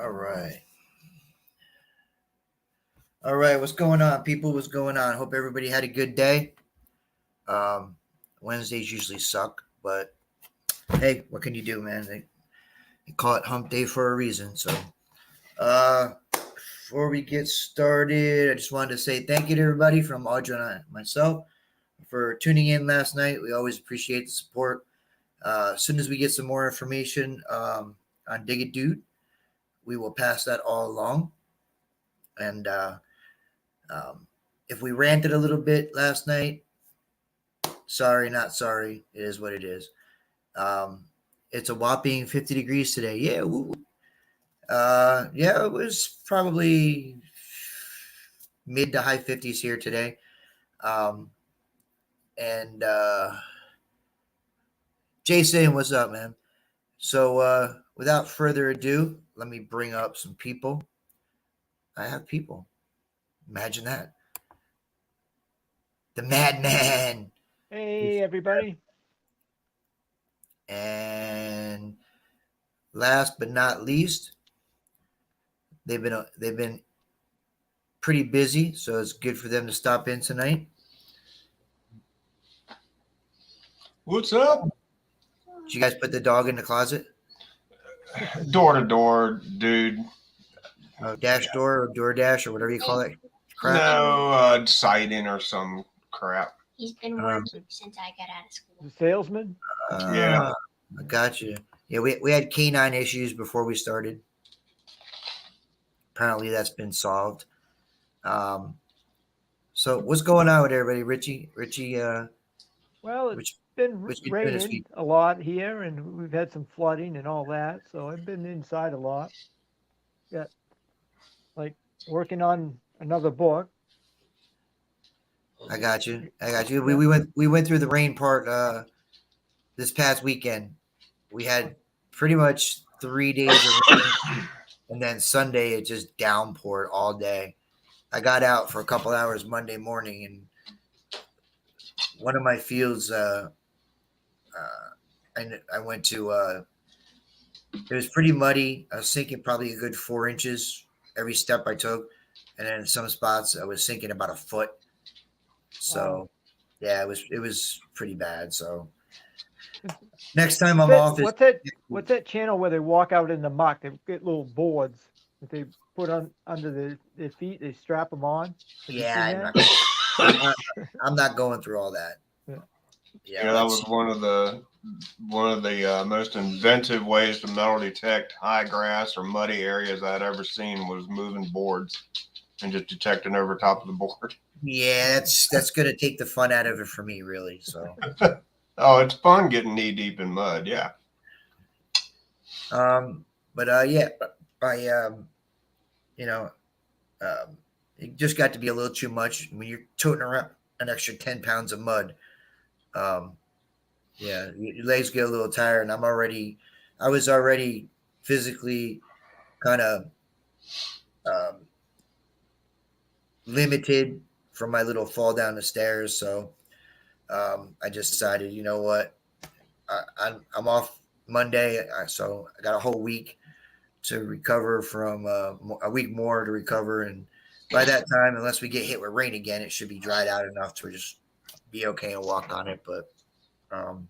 All right. All right. What's going on, people? What's going on? Hope everybody had a good day. Wednesdays usually suck, but hey, what can you do, man? They call it hump day for a reason. So, before we get started, I just wanted to say thank you to everybody from Audra and myself for tuning in last night. We always appreciate the support. As soon as we get some more information on Dig It Dude, we will pass that all along. And if we ranted a little bit last night, sorry, not sorry. It is what it is. It's a whopping 50 degrees today. Yeah. Yeah, it was probably mid to high 50s here today. And Jason, what's up, man? So without further ado, let me bring up some people. I have people. Imagine that. The Madman. Hey, everybody. And last but not least, they've been pretty busy, so it's good for them to stop in tonight. What's up? Did you guys put the dog in the closet? Door to door, dude. Dash door or DoorDash or whatever you call it. Crap. No, siding or some crap. He's been working since I got out of school. The salesman? Yeah. I got you. Yeah, we had canine issues before we started. Apparently that's been solved. So what's going on with everybody? Richie, well, it's been raining a lot here, and we've had some flooding and all that, so I've been inside a lot. Got like working on another book. I got you. We went through the rain part this past weekend. We had pretty much 3 days of rain, and then Sunday it just downpoured all day. I got out for a couple hours Monday morning, and one of my fields I went to it was pretty muddy. I was sinking probably a good 4 inches every step I took, and then in some spots I was sinking about a foot. So yeah, it was pretty bad. So next time I'm off, what's that channel where they walk out in the muck? They get little boards that they put on under their feet. They strap them on. Yeah, I'm not going through all that. Yeah, that was one of the one of the most inventive ways to metal detect high grass or muddy areas I'd ever seen was moving boards and just detecting over top of the board. Yeah, that's gonna take the fun out of it for me, really. So, Oh, it's fun getting knee deep in mud. Yeah. but yeah, I you know, it just got to be a little too much when you're toting around an extra 10 pounds of mud. Um, yeah, your legs get a little tired, and I was already physically kind of um, limited from my little fall down the stairs. So I just decided, you know what, I'm off Monday, so I got a whole week to recover from a week more to recover, and by that time, unless we get hit with rain again, it should be dried out enough to just be okay and walk on it. But um,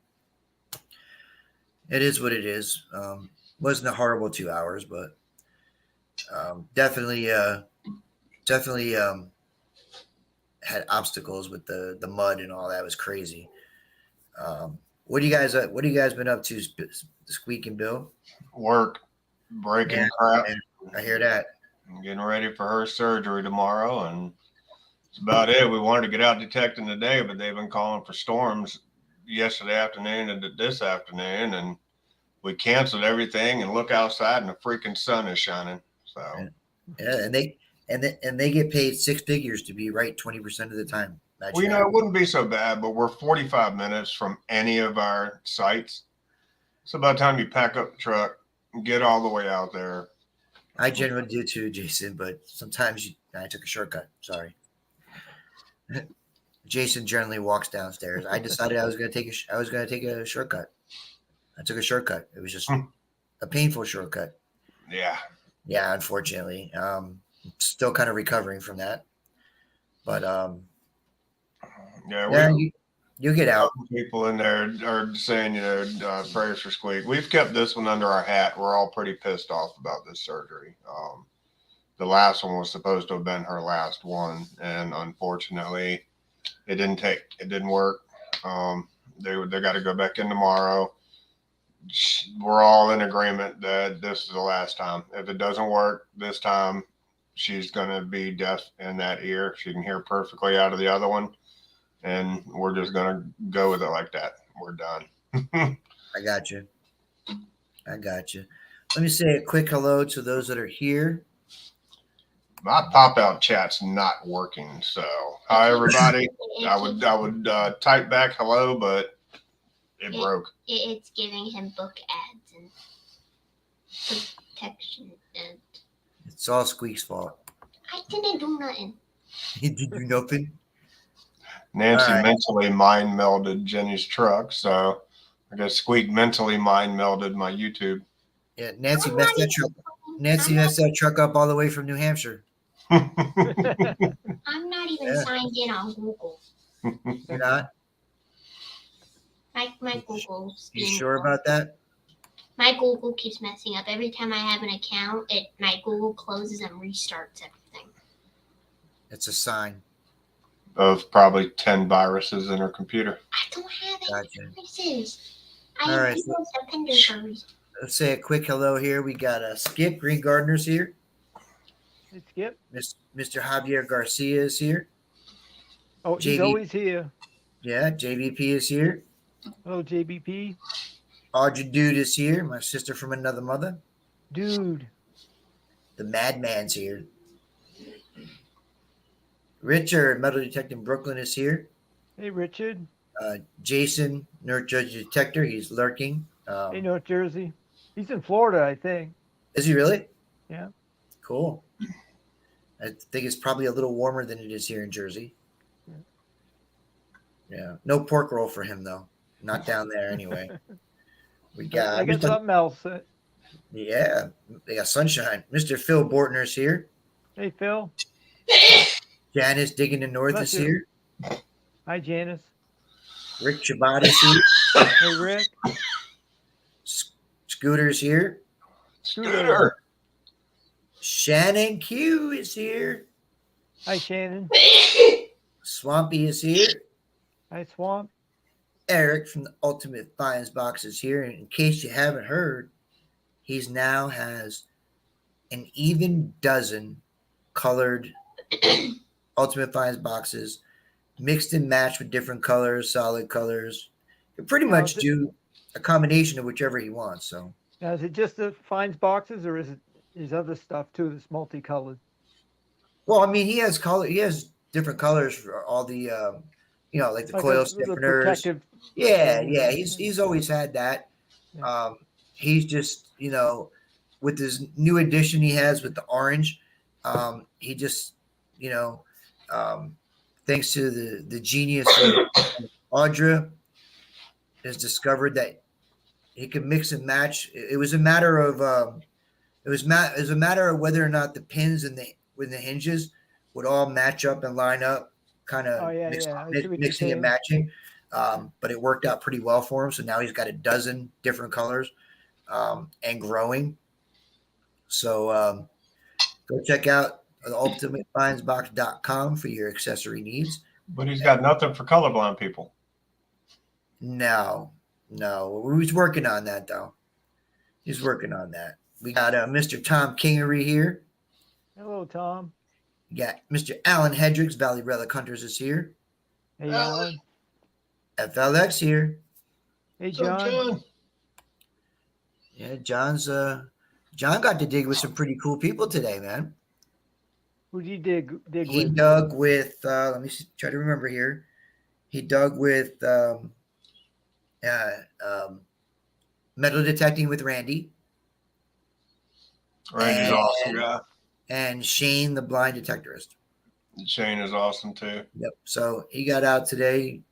it is what it is. Wasn't a horrible 2 hours, but definitely had obstacles with the mud and all that. It was crazy. What do you guys been up to, Squeak and Bill? Work, breaking Yeah, crap, I hear that. and getting ready for her surgery tomorrow. And that's about it. We wanted to get out detecting today, but they've been calling for storms yesterday afternoon and this afternoon. And we canceled everything and look outside and the freaking sun is shining. So Yeah, and they get paid six figures to be right 20% of the time. Imagine well, that. it wouldn't be so bad, but we're 45 minutes from any of our sites. So by the time you pack up the truck and get all the way out there, I generally do too, Jason, but sometimes I took a shortcut. Sorry. Jason generally walks downstairs. I decided I was going to take a shortcut. I took a shortcut. It was just a painful shortcut. yeah. Yeah, unfortunately. Still kind of recovering from that. But Yeah, you get out. People in there are saying, prayers for Squeak. We've kept this one under our hat. We're all pretty pissed off about this surgery. The last one was supposed to have been her last one, and unfortunately, it didn't work. They got to go back in tomorrow. We're all in agreement that this is the last time. If it doesn't work this time, she's going to be deaf in that ear. She can hear perfectly out of the other one. And we're just going to go with it like that. We're done. I got you. Let me say a quick hello to those that are here. My pop-out chat's not working. So, hi, everybody. I would type back hello, but it broke. It's giving him book ads and protection. And It's all Squeak's fault. I didn't do nothing. He did do nothing. Nancy right. mentally mind melded Jenny's truck, so I guess Squeak mentally mind melded my YouTube. Yeah, Nancy messed that truck up all the way from New Hampshire. I'm not even signed in on Google. You're not? My Google. You sure about that? My Google keeps messing up. Every time I have an account, my Google closes and restarts everything. It's a sign. Of probably 10 viruses in her computer. I don't have any Gotcha. viruses. All I right, have Windows Defender for a reason. Let's say a quick hello here. We got Skip Green Gardener's here. Hey, Skip. Mr. Javier Garcia is here. Oh, he's always here. Yeah, JVP is here. Hello, JBP. Audrey Dude is here. My sister from another mother. Dude. The Madman's here. Richard, Metal Detective Brooklyn, is here. Hey, Richard. Jason, North Jersey Detector, he's lurking. Hey, North Jersey. He's in Florida, I think. Is he really? Yeah. Cool. I think it's probably a little warmer than it is here in Jersey. Yeah. No pork roll for him, though. Not down there, anyway. We got. I got something else. Yeah. They got sunshine. Mr. Phil Bortner's here. Hey, Phil. Janice Digging the North is here. Hi, Janice. Rick Chabot is here. Hey, Rick. Scooter's here. Scooter. Shannon Q is here. Hi, Shannon. Swampy is here. Hi, Swamp. Eric from the Ultimate Finds Boxes here. And in case you haven't heard, he's now has an even dozen colored Ultimate Finds boxes, mixed and matched with different colors, solid colors. You pretty much do a combination of whichever he wants. So now, is it just the finds boxes, or is it his other stuff too that's multicolored? well, I mean, he has color. He has different colors for all the, like the coil stiffeners. Protective. Yeah. He's always had that. Yeah. He's just, with this new addition he has with the orange, he just, thanks to the genius of Audra, has discovered that he could mix and match. It was a matter of whether or not the pins and the hinges would all match up and line up, kind of mixing and matching. But it worked out pretty well for him. So now he's got a dozen different colors and growing. So go check out the ultimatefindsbox.com for your accessory needs. But he's got nothing for colorblind people. No. He's working on that, though. He's working on that. We got Mr. Tom Kingery here. Hello, Tom. We got Mr. Alan Hendricks, Valley Relic Hunters is here. Hey, Alan. FLX here. Hey, John. Yeah, John got to dig with some pretty cool people today, man. Who did you dig He with? dug with, let me try to remember here. He dug with metal detecting with Randy. Randy's awesome guy. And Shane, the blind detectorist. Shane is awesome too. Yep. So he got out today,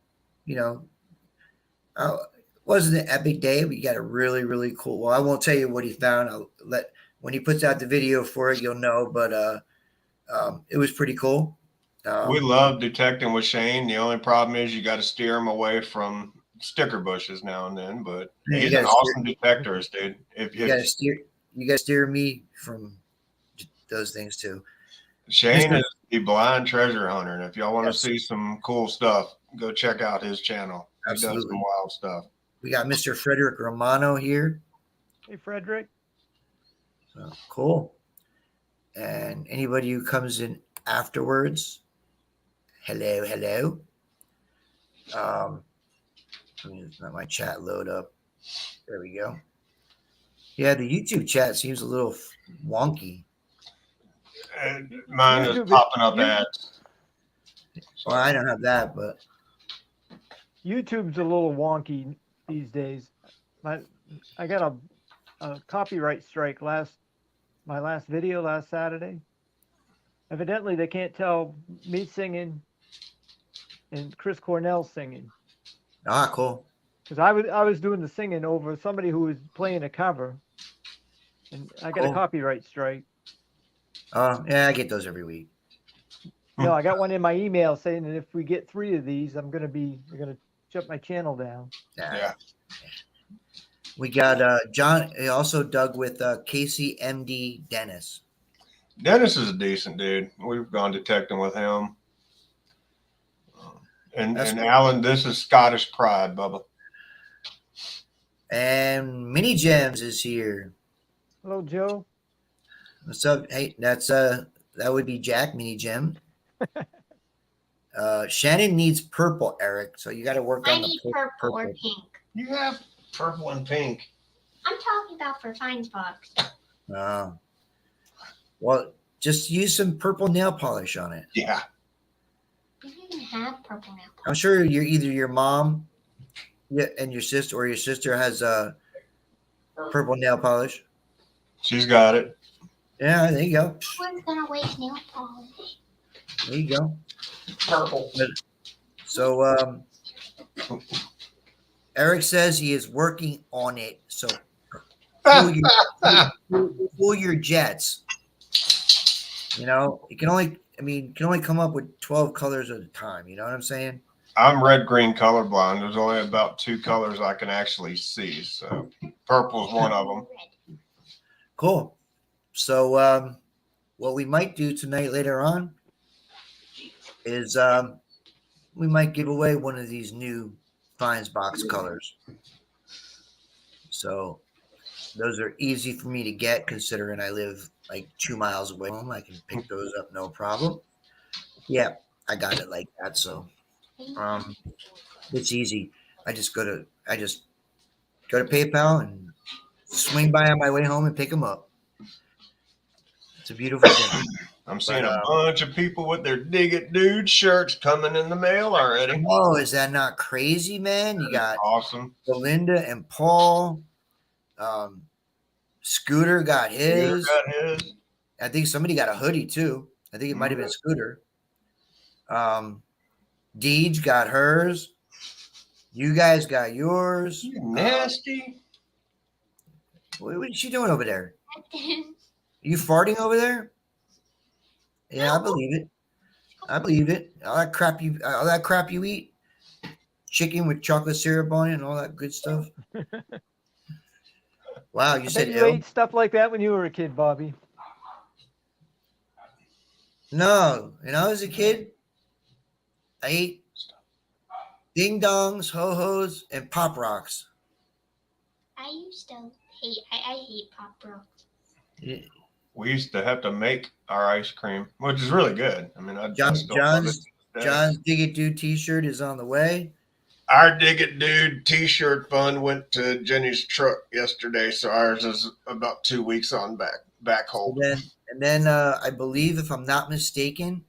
wasn't an epic day, but he got a really, really cool. Well, I won't tell you what he found. When he puts out the video for it, you'll know, but it was pretty cool. We love detecting with Shane. The only problem is you got to steer him away from sticker bushes now and then, but he's an awesome detectorist, dude. You got to steer me from those things too. Shane is the blind treasure hunter, and if y'all want to see some cool stuff, go check out his channel. Absolutely. He does some wild stuff. We got Mr. Frederick Romano here. Hey, Frederick. So cool. And anybody who comes in afterwards, hello. Let me let my chat load up. There we go. Yeah, the YouTube chat seems a little wonky. Mine is popping up ads. Well, I don't have that, but YouTube's a little wonky these days. I got a copyright strike my last video last Saturday. Evidently, they can't tell me singing and Chris Cornell singing. Ah, cool. Because I was doing the singing over somebody who was playing a cover, and I got a copyright strike. Yeah, I get those every week. No, I got one in my email saying that if we get 3 of these, they're gonna shut my channel down. Yeah. We got John. He also dug with Casey MD Dennis. Dennis is a decent dude. We've gone detecting with him. And Cool. Alan, this is Scottish Pride, Bubba. And Mini Gems is here. Hello, Joe. What's up? Hey, that would be Jack Mini Gem. Shannon needs purple, Eric. So you got to work on the purple or pink. You have purple and pink. I'm talking about for Finds Box. Well, just use some purple nail polish on it. Yeah. We don't even have purple nail polish. I'm sure either your mom and your sister, or your sister has purple nail polish. She's got it. Yeah, there you go. One's gonna waste nail polish. There you go. Purple. So Eric says he is working on it. So cool your jets. You can only come up with 12 colors at a time. You know what I'm saying? I'm red-green colorblind. There's only about 2 colors I can actually see. So purple is one of them. Cool. So what we might do tonight later on is we might give away one of these new Fines box colors. So those are easy for me to get considering I live like 2 miles away from home. I can pick those up no problem. Yeah, I got it like that. So it's easy. I just go to PayPal and swing by on my way home and pick them up. It's a beautiful thing. I'm seeing a bunch of people with their Dig It Dude shirts coming in the mail already. Oh, is that not crazy, man? You got awesome. Belinda and Paul. Scooter got his. I think somebody got a hoodie too. I think it might have been Scooter. Deej got hers. You guys got yours. You nasty. What is she doing over there? You farting over there? Yeah, I believe it. I believe it. All that crap you eat. Chicken with chocolate syrup on it and all that good stuff. Wow, you said you ate stuff like that when you were a kid, Bobby. No, when I was a kid, I ate ding dongs, ho hos, and pop rocks. I used to hate. I hate pop rocks. Yeah. We used to have to make our ice cream, which is really good. I mean, John's Dig It Dude T-shirt is on the way. Our Dig It Dude T-shirt fund went to Jenny's truck yesterday, so ours is about 2 weeks on back hold. And then I believe, if I'm not mistaken,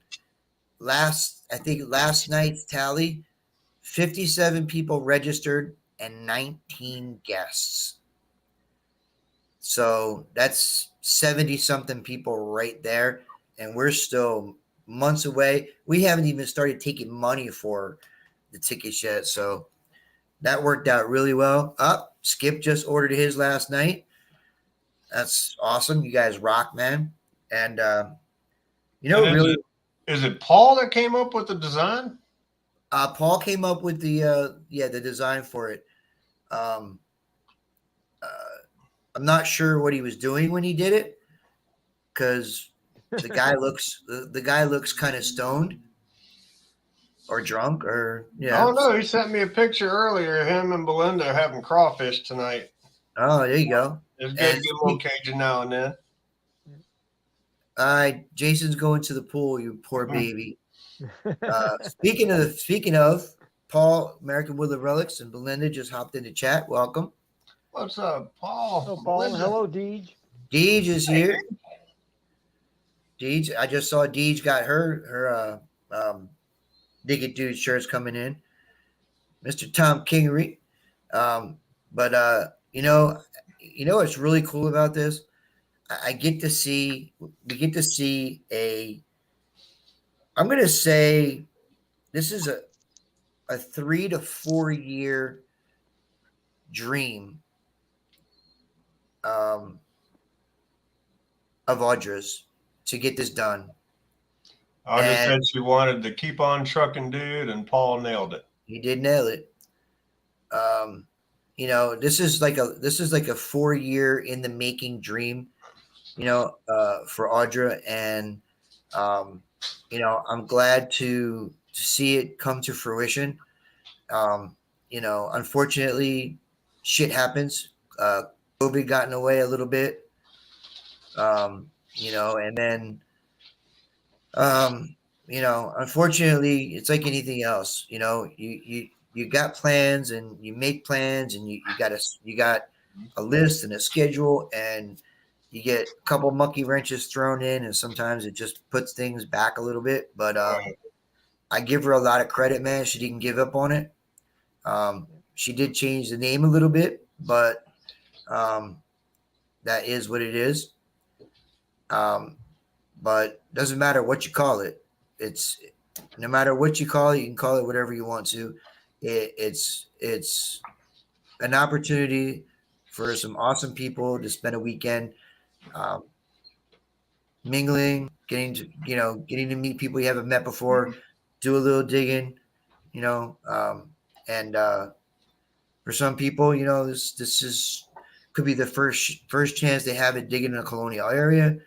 last night's tally, 57 people registered and 19 guests. So that's 70 something people right there, and we're still months away. We haven't even started taking money for the tickets yet, so that worked out really well. Skip just ordered his last night. That's awesome. You guys rock, man. And really, is it Paul that came up with the design? Paul came up with the design for it. I'm not sure what he was doing when he did it, because the guy looks kind of stoned or drunk, or yeah. Oh no, he sent me a picture earlier. Him and Belinda are having crawfish tonight. Oh, there you go. It's good to get a little Cajun now and then. Jason's going to the pool. You poor baby. Speaking of Paul, American Woodland Relics, and Belinda just hopped into chat. Welcome. What's up, Paul? Hello, Paul. Belinda. Hello, Deej. Deej is here. Deej, I just saw Deej got her Dig It Dude shirts coming in. Mr. Tom Kingery. But you know what's really cool about this? We get to see I'm going to say this is a 3 to 4 year dream of Audra's to get this done. Audra said she wanted to keep on trucking dude, and Paul nailed it. He did nail it. This is like a 4 year in the making dream, for Audra, and I'm glad to see it come to fruition. Unfortunately, shit happens. COVID got in the way a little bit, and then, unfortunately, it's like anything else. You got plans and you make plans, and you got a list and a schedule, and you get a couple monkey wrenches thrown in, and sometimes it just puts things back a little bit. But I give her a lot of credit, man. She didn't give up on it. She did change the name a little bit, but that is what it is. But doesn't matter what you call it. It's no matter what you call it, you can call it whatever you want to. It's an opportunity for some awesome people to spend a weekend mingling, getting to meet people you haven't met before, do a little digging, and for some people, this is could be the first chance they have at digging in a colonial area,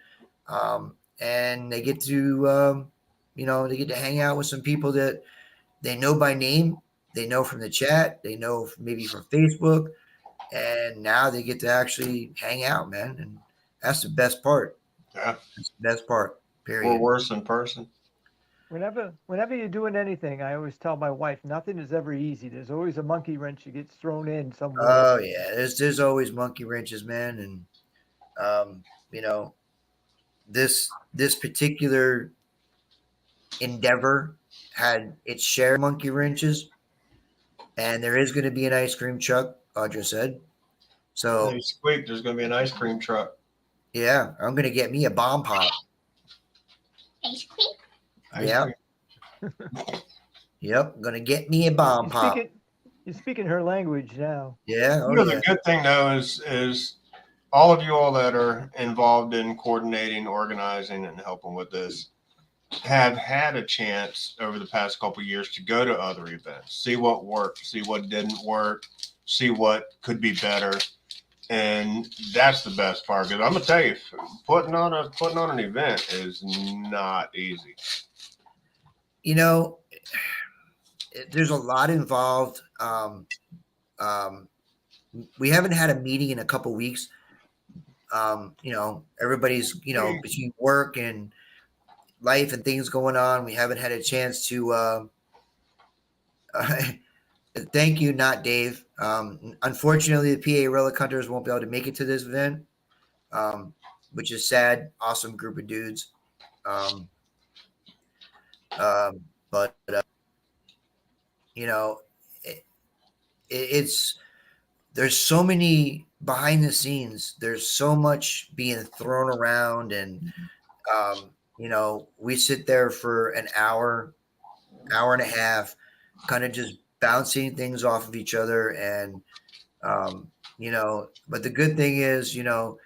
and they get to hang out with some people that they know by name, They know from the chat. They know maybe from Facebook, and now they get to actually hang out, man. And that's the best part. Yeah. That's the best part. We're Period. worse in person. Whenever you're doing anything, I always tell my wife, nothing is ever easy. There's always a monkey wrench that gets thrown in somewhere. Oh yeah, there's always monkey wrenches, man, and you know, this particular endeavor had its share of monkey wrenches, and there is going to be an ice cream truck, Audra said. So Hey, Squeak, there's going to be an ice cream truck. yeah, I'm going to get me a bomb pop. Ice cream. Ice Yeah. cream. Yep, going to get me a bomb pop. You're speaking her language now. Yeah, oh You know, yeah. the good thing though is all of you all that are involved in coordinating, organizing, and helping with this have had a chance over the past couple of years to go to other events, see what worked, see what didn't work, see what could be better, and that's the best part. Because I'm gonna tell you, putting on an event is not easy. You know, there's a lot involved. We haven't had a meeting in a couple weeks. You know, everybody's, you know, between work and life and things going on, we haven't had a chance to thank you, not Dave. Unfortunately, the PA Relic Hunters won't be able to make it to this event, which is sad. Awesome group of dudes. But you know, it's there's so many behind the scenes. There's so much being thrown around, and you know, we sit there for an hour and a half, kind of just bouncing things off of each other, and you know. But the good thing is, you know,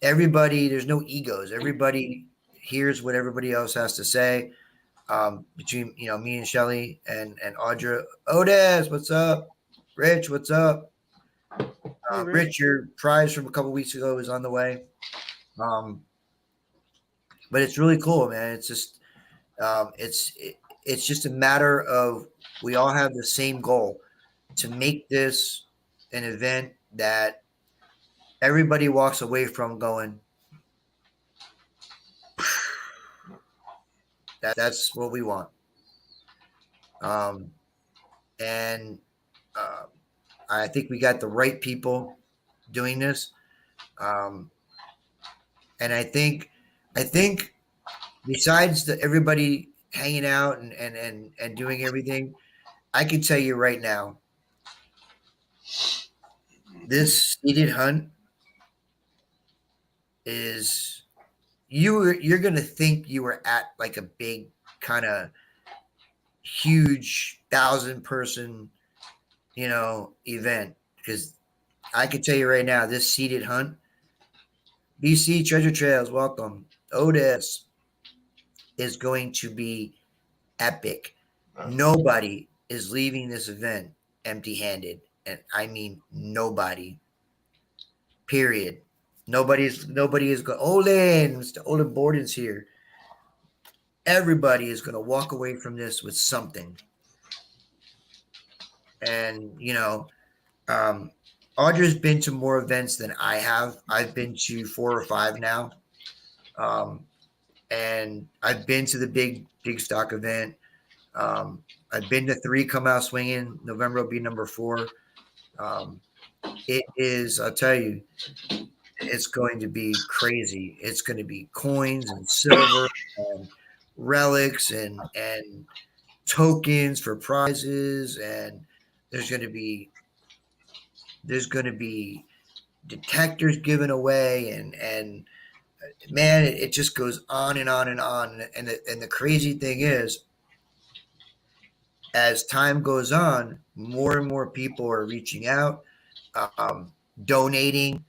everybody. There's no egos. Everybody hears what everybody else has to say. Between, you know, me and Shelly and Audra. Otis, what's up? Rich, what's up? Hey, Rich, your prize from a couple weeks ago is on the way. But it's really cool, man. It's just it's just a matter of we all have the same goal to make this an event that everybody walks away from going, that's what we want. And I think we got the right people doing this. And I think besides everybody hanging out and doing everything, I can tell you right now, this seated hunt is you're gonna think you were at like a big kind of huge 1,000-person, you know, event, because I can tell you right now, this seated hunt, BC Treasure Trails, welcome. Otis is going to be epic. Nobody is leaving this event empty-handed, and I mean nobody. Period. Nobody is going. Olin, Mr. Olin Borden's here. Everybody is going to walk away from this with something. And you know, Audra's been to more events than I have. I've been to 4 or 5 now. And I've been to the big stock event. I've been to 3 Come Out Swinging. November will be number 4. It is, I'll tell you, it's going to be crazy. It's going to be coins and silver and relics and tokens for prizes, and there's going to be detectors given away, and man, it just goes on and on and on. And the crazy thing is, as time goes on, more and more people are reaching out, donating.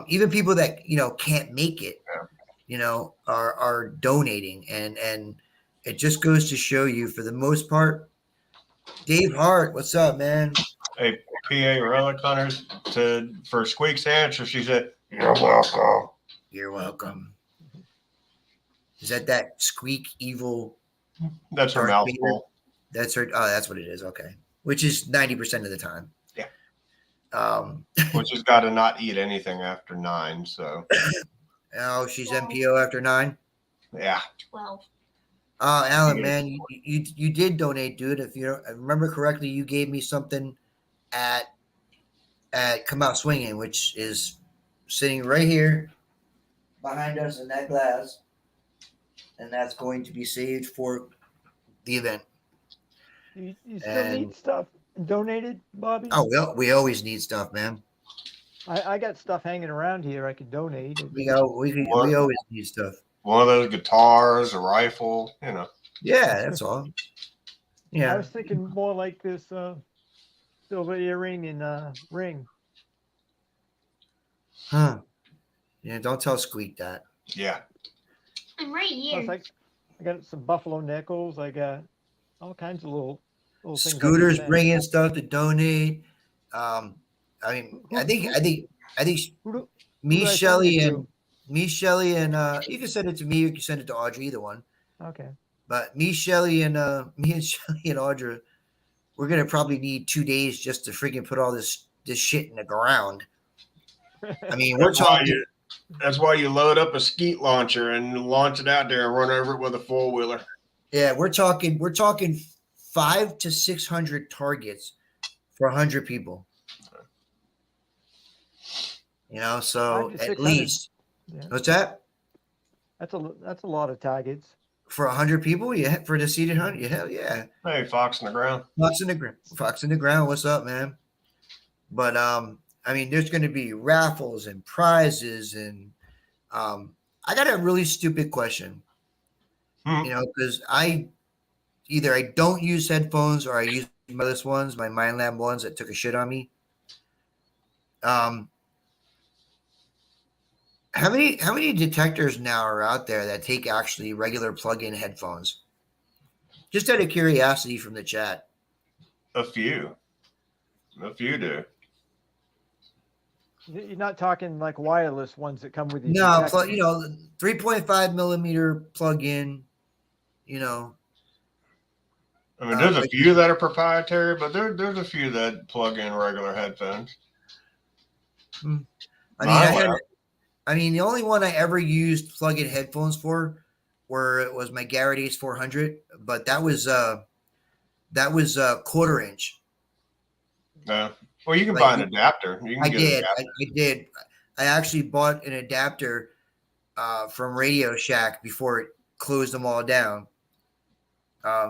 Even people that, you know, can't make it, you know, are donating, and it just goes to show you, for the most part. Dave Hart, what's up, man? Hey, PA Relic Hunters, for Squeak's answer, she said, "You're welcome." You're welcome. Is that Squeak evil? That's her Darth mouthful. That's her. Oh, that's what it is. Okay, which is 90% of the time. Yeah. Which has got to not eat anything after 9. So. Oh, she's Wow. MPO after 9. Yeah. 12. Alan, man, you did donate, dude. If you remember correctly, you gave me something at Come Out Swinging, which is sitting right here behind us in that glass, and that's going to be saved for the event. You still need stuff donated, Bobby? Oh, we always need stuff, man. I got stuff hanging around here I could donate. We always need stuff. One of those guitars, a rifle, you know. Yeah, that's all. Yeah. I was thinking more like this silver earring and ring. Huh. Yeah, don't tell Squeak that. Yeah. I'm right here. Plus, I got some buffalo nickels. I got all kinds of little things. Scooters bringing stuff to donate. I mean, I think me, Shelly, and you can send it to me. You can send it to Audrey. Either one. Okay. But me, Shelly, and Shelly and Audrey, we're gonna probably need 2 days just to freaking put all this shit in the ground. I mean, we're talking. That's why you load up a skeet launcher and launch it out there and run over it with a 4-wheeler. Yeah, we're talking 500 to 600 targets for 100 people. You know, so at least. Yeah. What's that? That's a lot of targets. For 100 people, yeah. For the seated hunt, yeah, hell yeah. Hey, fox in the ground. Fox in the ground. What's up, man? But I mean, there's going to be raffles and prizes, and I got a really stupid question. You know, because I don't use headphones or I use my other ones, my MindLab ones that took a shit on me. How many detectors now are out there that take actually regular plug-in headphones? Just out of curiosity from the chat. A few do. You're not talking like wireless ones that come with these. No, 3.5 millimeter plug-in. You know. I mean, there's a few that are proprietary, but there's a few that plug in regular headphones. I mean, the only one I ever used plug-in headphones for was my Garrett Ace 400, but that was quarter inch. Yeah. Well, you can buy an adapter. I did. I actually bought an adapter from Radio Shack before it closed them all down.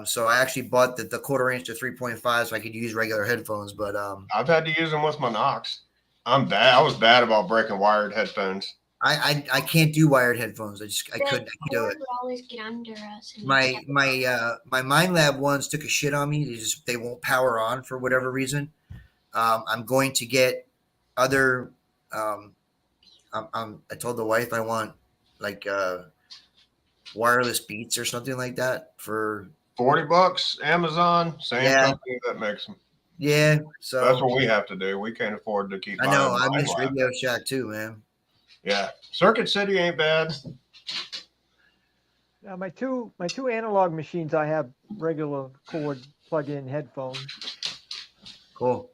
So I actually bought the quarter inch to 3.5 so I could use regular headphones. But I've had to use them with my Knox. I'm bad. I was bad about breaking wired headphones. I can't do wired headphones. I couldn't do it. Would always get under us. My MindLab ones took a shit on me. They won't power on for whatever reason. I'm going to get other. I told the wife I want like wireless Beats or something like that for $40. Amazon, same company that makes them. Yeah, so that's what we have to do. We can't afford to keep. I know. I miss Radio Shack too, man. Yeah, Circuit City ain't bad. My two analog machines, I have regular cord plug-in headphones. Cool.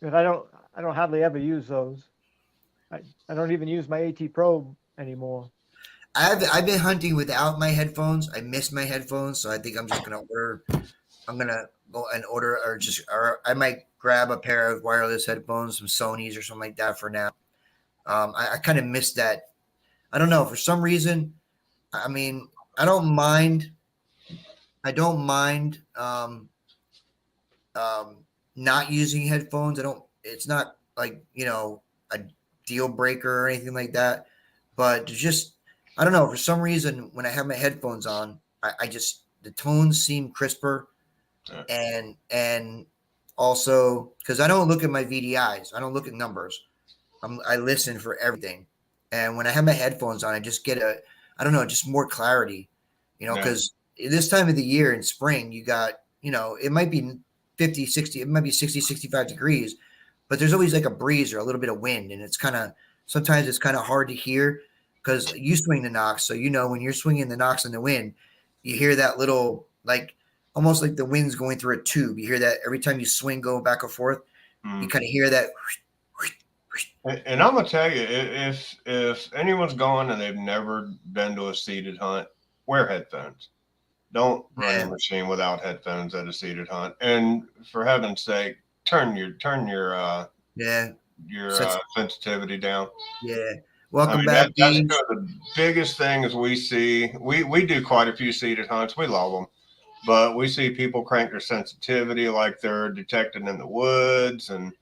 But I don't hardly ever use those. I don't even use my AT Pro anymore. I've been hunting without my headphones. I miss my headphones, so I think I'm just gonna order. I'm gonna go and order, or I might grab a pair of wireless headphones, some Sonys or something like that for now. I kind of miss that. I don't know, for some reason. I mean, I don't mind not using headphones. It's not like, a deal breaker or anything like that. But I don't know, for some reason when I have my headphones on, the tones seem crisper. And also because I don't look at my VDIs, I don't look at numbers. I listen for everything. And when I have my headphones on, I just get just more clarity, because this time of the year in spring, you got, it might be 50, 60, it might be 60, 65 degrees, but there's always like a breeze or a little bit of wind. And sometimes it's kind of hard to hear because you swing the Knox. So, when you're swinging the Knox in the wind, you hear that little, like almost like the wind's going through a tube. You hear that every time you swing, go back and forth. You kind of hear that. And I'm gonna tell you, if anyone's going and they've never been to a seated hunt, wear headphones. Don't run your machine without headphones at a seated hunt. And for heaven's sake, turn your sensitivity down. Yeah. Welcome back. That's kind of the biggest thing is we see. We do quite a few seated hunts. We love them, but we see people crank their sensitivity like they're detected in the woods, and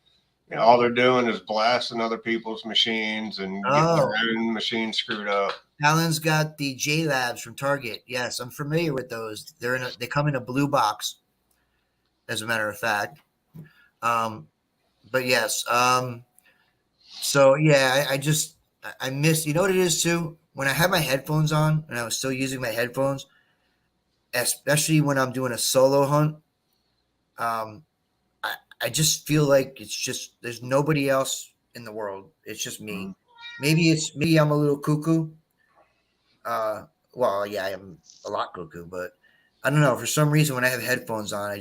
all they're doing is blasting other people's machines and getting their own machine screwed up. Alan's got the J Labs from Target. Yes, I'm familiar with those. They come in a blue box, as a matter of fact. But yes. So yeah, I miss. You know what it is too? When I had my headphones on and I was still using my headphones, especially when I'm doing a solo hunt, I just feel like there's nobody else in the world. It's just me. Maybe I'm a little cuckoo. Well, yeah, I am a lot cuckoo, but I don't know. For some reason, when I have headphones on, I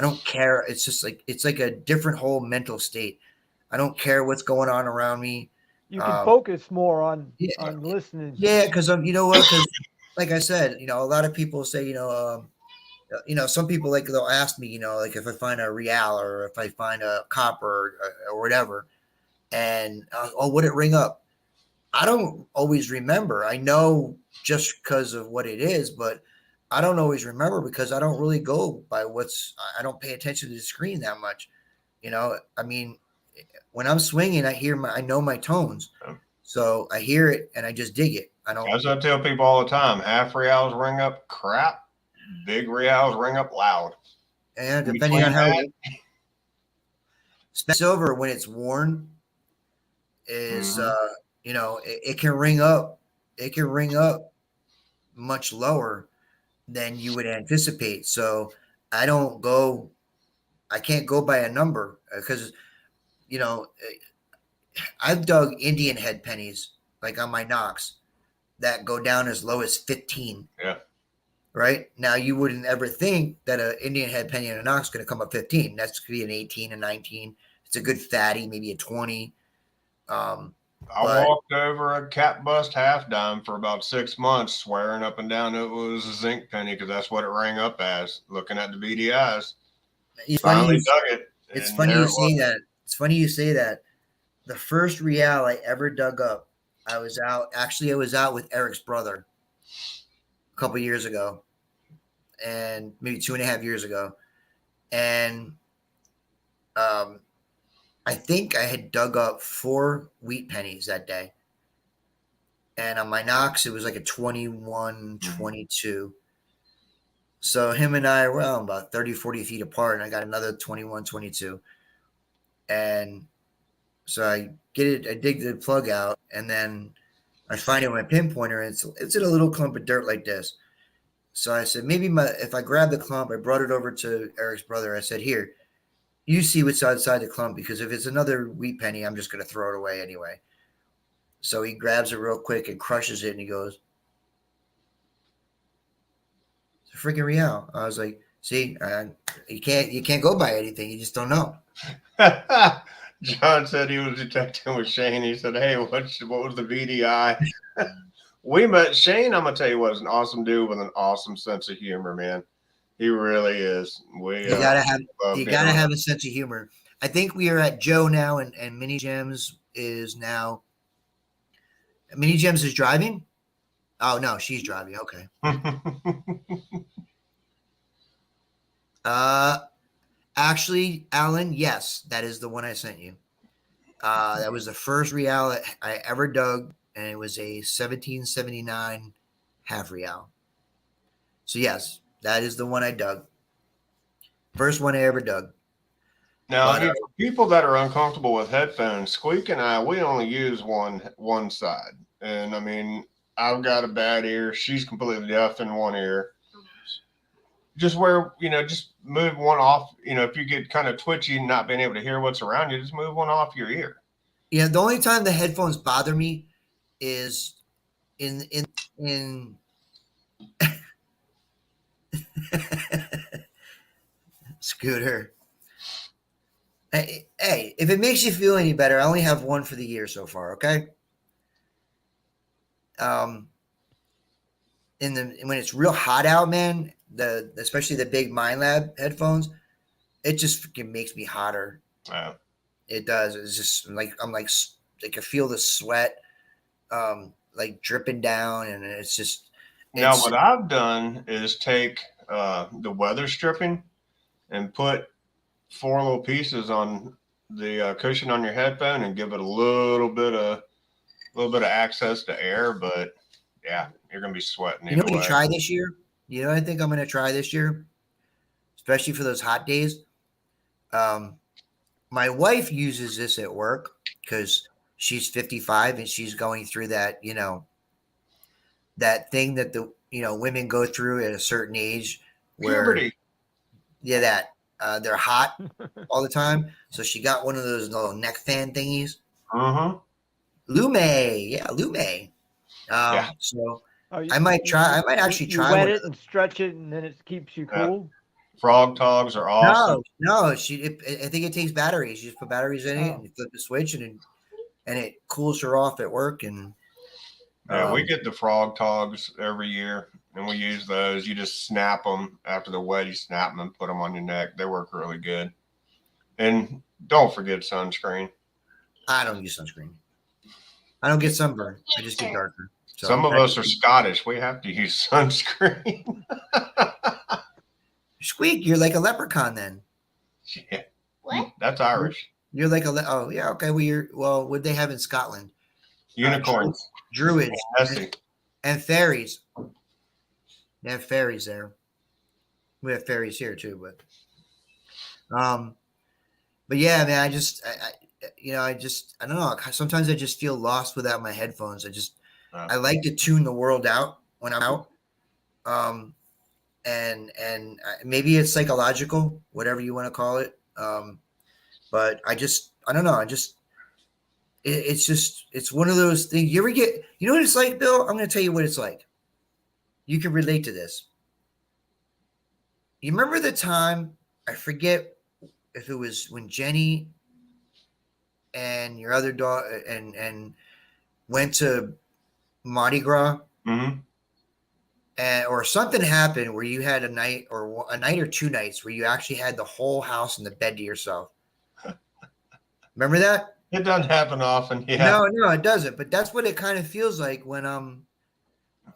don't care. It's like a different whole mental state. I don't care what's going on around me. You can focus more on listening. Yeah, because you know what? Because like I said, a lot of people say, some people they'll ask me, like if I find a real or if I find a copper or whatever, and would it ring up? I don't always remember. I know just because of what it is, but I don't always remember because I don't really go by I don't pay attention to the screen that much. I mean, when I'm swinging, I know my tones. So I hear it and I just dig it. As I tell people all the time, half reals ring up crap. Big reals ring up loud. And depending on how silver, when it's worn, is it can ring up. It can ring up much lower than you would anticipate. So I can't go by a number because I've dug Indian head pennies like on my Knox that go down as low as 15. Yeah. Right now, you wouldn't ever think that an Indian head penny and a Knox is going to come up 15. That's going to be an 18, a 19. It's a good fatty, maybe a 20. I walked over a cap bust half dime for about 6 months, swearing up and down it was a zinc penny because that's what it rang up as. Looking at the BDIs, finally dug it. It's funny you say that. It's funny you say that. The first real I ever dug up, I was out with Eric's brother a couple years ago, and maybe 2.5 years ago. And I think I had dug up 4 wheat pennies that day. And on my Knox, it was like a 21, 22. So him and I were about 30, 40 feet apart, and I got another 21, 22. And so I dig the plug out, and then I find it with my pinpointer, and it's in a little clump of dirt like this. So I said, maybe if I grab the clump, I brought it over to Eric's brother. I said, here, you see what's outside the clump, because if it's another wheat penny, I'm just going to throw it away anyway. So he grabs it real quick and crushes it, and he goes, it's a freaking real. I was like, see, you can't go by anything. You just don't know. John said he was detecting with Shane. He said, hey, what was the VDI? We met Shane. I'm going to tell you what, is an awesome dude with an awesome sense of humor, man. He really is. You gotta have a sense of humor. I think we are at Joe now, and Mini Gems is now. Mini Gems is driving. Oh no, she's driving. Okay. Actually, Alan, yes, that is the one I sent you. That was the first real I ever dug, and it was a 1779 half real. So yes. That is the one I dug. First one I ever dug. Now, for people that are uncomfortable with headphones, Squeak and I, we only use one side. And I mean, I've got a bad ear. She's completely deaf in one ear. Just just move one off. If you get kind of twitchy and not being able to hear what's around you, just move one off your ear. Yeah, the only time the headphones bother me is in Scooter. Hey, if it makes you feel any better, I only have one for the year so far. Okay. When it's real hot out, man, especially the big MindLab headphones, it just freaking makes me hotter. Wow. It does. It's just like I can feel the sweat, like dripping down, and it's just. Now, what I've done is take the weather stripping and put 4 little pieces on the cushion on your headphone and give it a little bit of access to air. But yeah, you're gonna be sweating. You know what I'm gonna try this year? You know what I think I'm gonna try this year, especially for those hot days. My wife uses this at work because she's 55 and she's going through that, that thing that the women go through at a certain age where puberty. Yeah, that they're hot all the time. So she got one of those little neck fan thingies. Lume, yeah, Lume. Yeah. So I might actually try. Wet it and stretch it, and then it keeps you cool. Frog Togs are awesome. No. I think it takes batteries. You just put batteries in it, and you flip the switch, and it cools her off at work. And yeah, we get the Frog Togs every year, and we use those. You just snap them after they're wet. You snap them and put them on your neck. They work really good. And don't forget sunscreen. I don't use sunscreen. I don't get sunburned. I just get darker. So some of us are Scottish. We have to use sunscreen. Squeak, you're like a leprechaun then. Yeah. What? That's Irish. You're like oh yeah, okay. Well, what they have in Scotland? Unicorns. Druids and fairies. They have fairies there. We have fairies here too, but yeah, man, I don't know. Sometimes I just feel lost without my headphones. I like to tune the world out when I'm out. And maybe it's psychological, whatever you want to call it. But I don't know. It's one of those things. You know what it's like, Bill? I'm going to tell you what it's like. You can relate to this. You remember the time, I forget if it was when Jenny and your other daughter and went to Mardi Gras, or something happened where you had a night or 2 nights where you actually had the whole house in the bed to yourself. Remember that? It doesn't happen often. Yeah. No, it doesn't. But that's what it kind of feels like when I'm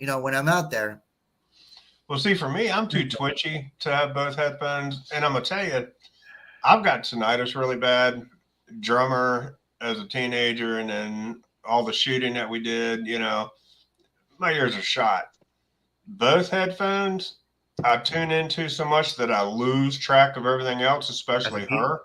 out there. Well, see, for me, I'm too twitchy to have both headphones. And I'm going to tell you, I've got tinnitus really bad. Drummer as a teenager, and then all the shooting that we did, my ears are shot. Both headphones, I tune into so much that I lose track of everything else, especially her.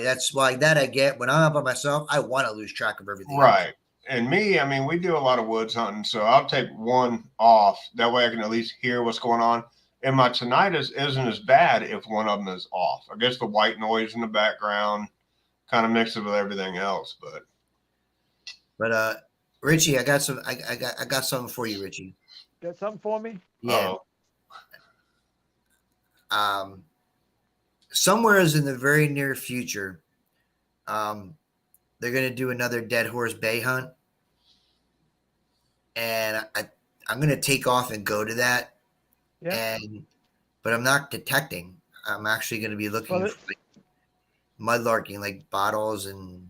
That's why that I get when I'm by myself. I want to lose track of everything. Right. And me, we do a lot of woods hunting, so I'll take one off. That way I can at least hear what's going on. And my tinnitus isn't as bad if one of them is off. I guess the white noise in the background kind of mixes with everything else. But Richie, I got something for you, Richie. Got something for me? Yeah. Somewhere in the very near future, they're going to do another Dead Horse Bay hunt. And I'm going to take off and go to that. Yeah. But I'm not detecting. I'm actually going to be looking for mudlarking, like bottles and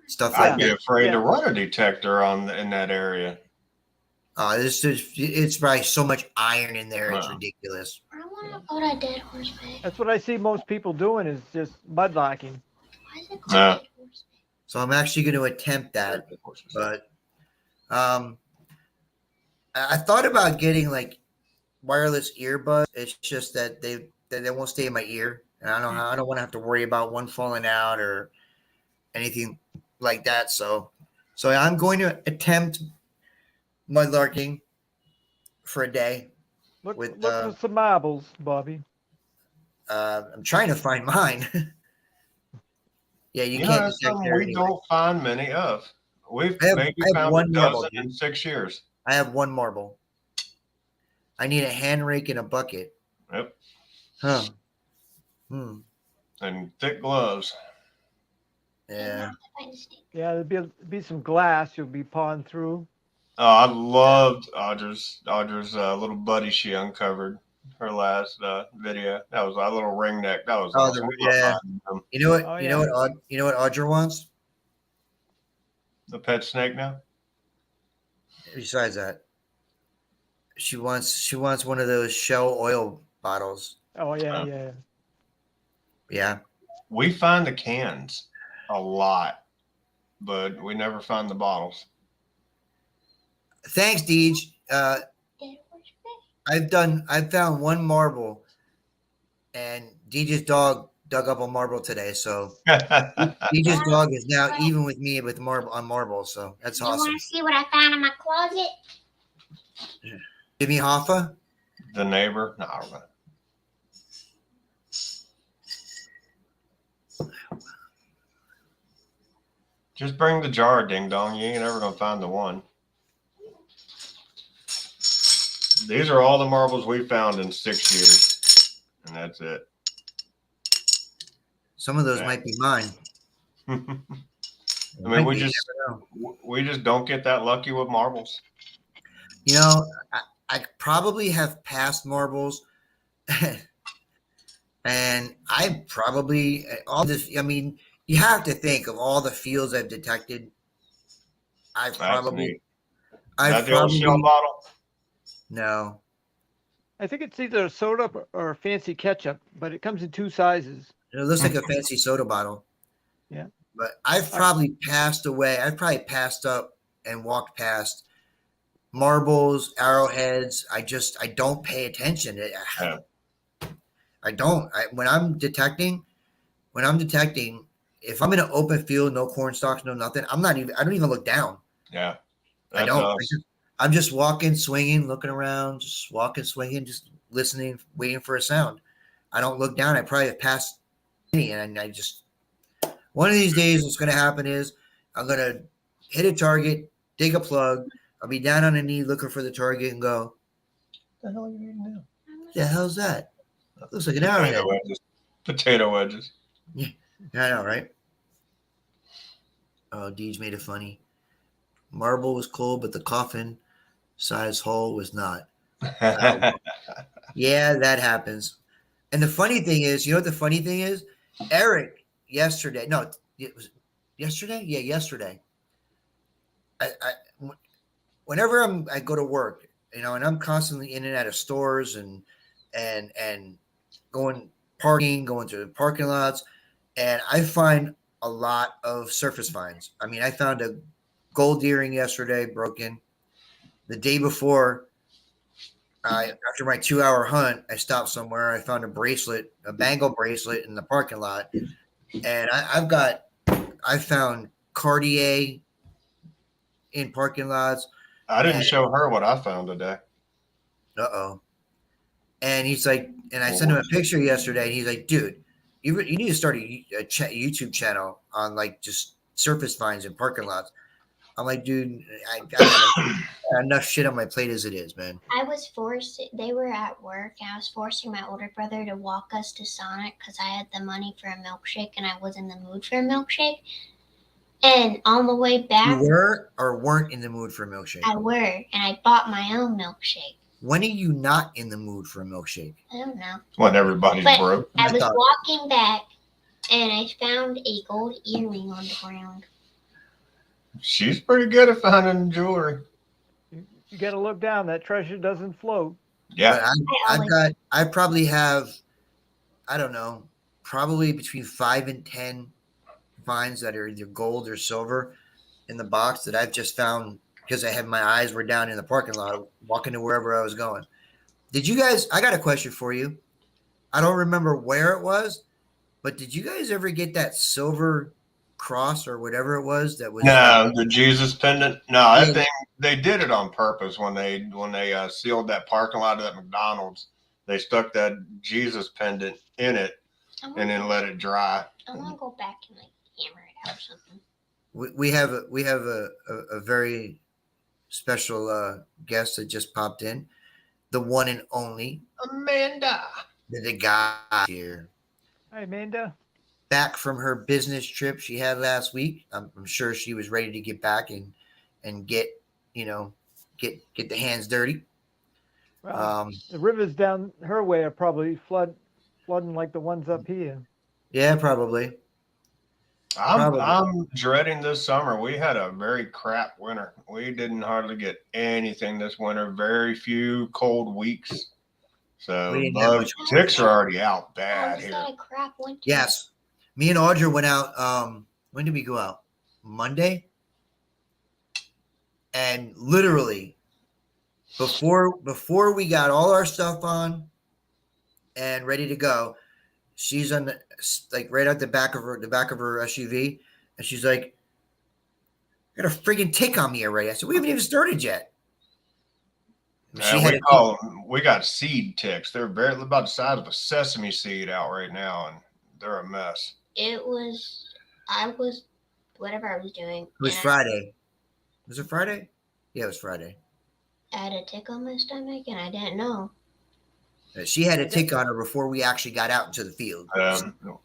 stuff like that. I'd be afraid to run a detector in that area. It's probably so much iron in there. It's ridiculous. I want to go to Dead Horse Bay. That's what I see most people doing is just mudlarking. Why is it called Dead Horse Bay? So I'm actually going to attempt that. But I thought about getting like wireless earbuds. It's just that they won't stay in my ear, and I don't want to have to worry about one falling out or anything like that. So I'm going to attempt mudlarking for a day. Look for some marbles, Bobby. I'm trying to find mine. Yeah, you can't. That's something we don't find many of. We've maybe found a dozen in 6 years. I have one marble. I need a hand rake and a bucket. Yep. Huh. and thick gloves. Yeah. Find a snake. Yeah, there'll be some glass you'll be pawing through. Oh, I loved Audra's little buddy she uncovered her last video. That was a little ring neck. That was Oh, awesome. yeah. The You know what? Oh, You know what? You know what Audra wants? pet snake now. Besides that, she wants one of those Shell oil bottles. Oh yeah, Huh. yeah. Yeah. We find the cans a lot, but we never find the bottles. Thanks, Deej. I've found one marble, and Deej's dog dug up a marble today. So Deej's dog is now even with me with marble. So that's You awesome. want to see what I found in my closet? Jimmy Hoffa. The neighbor. No, I don't know. Just bring the jar, ding dong. You ain't ever gonna find the one. These are all the marbles we found in 6 years, and that's it. Some of those Yeah. might be mine. I Might mean, we be, you just never know. we just don't get that lucky with marbles. You know, I probably have passed marbles, and I probably all this. I mean, you have to think of all the fields I've detected. I've That's probably, neat. Is I've that the old shell probably bottle? no. I think it's either soda or fancy ketchup, but it comes in 2 sizes. It looks like a fancy soda bottle. Yeah. But I've probably passed away. I've probably passed up and walked past marbles, arrowheads. I don't pay attention. Yeah. I don't. When I'm detecting, if I'm in an open field, no corn stalks, no nothing, I don't even look down. Yeah. I That's don't. us. I'm just walking, swinging, looking around, just walking, swinging, just listening, waiting for a sound. I don't look down. I probably have passed many, and I just one of these days, what's going to happen is I'm going to hit a target, dig a plug. I'll be down on a knee looking for the target and go, What the hell are you eating now? the hell's that? Looks like an arrowhead. Potato wedges. Potato wedges. Yeah, I know, right? Oh, Deej made it funny. Marble was cold, but the coffin size hole was not. Yeah, that happens. And the funny thing is, you know what the funny thing is? Eric yesterday, no, it was yesterday? Yeah, yesterday. Whenever I go to work, and I'm constantly in and out of stores and going to the parking lots, and I find a lot of surface finds. I mean, I found a gold earring yesterday, broken. The day before, after my 2-hour hunt, I stopped somewhere. I found a bangle bracelet in the parking lot, and I found Cartier in parking lots. I didn't show her what I found today. And he's like, and I sent him a picture yesterday, and he's like, dude, you need to start a YouTube channel on like just surface finds in parking lots. I'm like, dude, I got enough shit on my plate as it is, man. They were at work, and I was forcing my older brother to walk us to Sonic because I had the money for a milkshake, and I was in the mood for a milkshake. And on the way back, You were or weren't in the mood for a milkshake? I were, and I bought my own milkshake. When are you not in the mood for a milkshake? I don't know. When everybody's But broke. I was thought- walking back, and I found a gold earring on the ground. She's pretty good at finding jewelry. You got to look down. That treasure doesn't float. Yeah. But I probably have, I don't know, probably between 5 and 10 finds that are either gold or silver in the box that I've just found because my eyes were down in the parking lot, walking to wherever I was going. Did you guys? I got a question for you. I don't remember where it was, but did you guys ever get that silver cross or whatever it was that was? No, the Jesus pendant. No, I Yeah. think they did it on purpose when they sealed that parking lot of that McDonald's. They stuck that Jesus pendant in it and then let it dry. I want to go back and like hammer it out or something. We have a very special guest that just popped in, the one and only Amanda. the guy here. Hi, Amanda. back from her business trip she had last week. I'm sure she was ready to get back and get get the hands dirty. Well, the rivers down her way are probably flooding like the ones up here. Yeah, probably. I'm dreading this summer. We had a very crap winter. We didn't hardly get anything this winter. Very few cold weeks. So We didn't have much. ticks are already out bad Is here. that a crap winter? Yes. Me and Audra went out. When did we go out? Monday. And literally before we got all our stuff on and ready to go, she's on like right at the back of her SUV, and she's like, "I got a freaking tick on me already." I said, "We haven't even started yet." We got seed ticks. They're about the size of a sesame seed out right now, and they're a mess. Whatever I was doing. It was Friday. Was it Friday? Yeah, it was Friday. I had a tick on my stomach, and I didn't know. She had a tick on her before we actually got out into the field.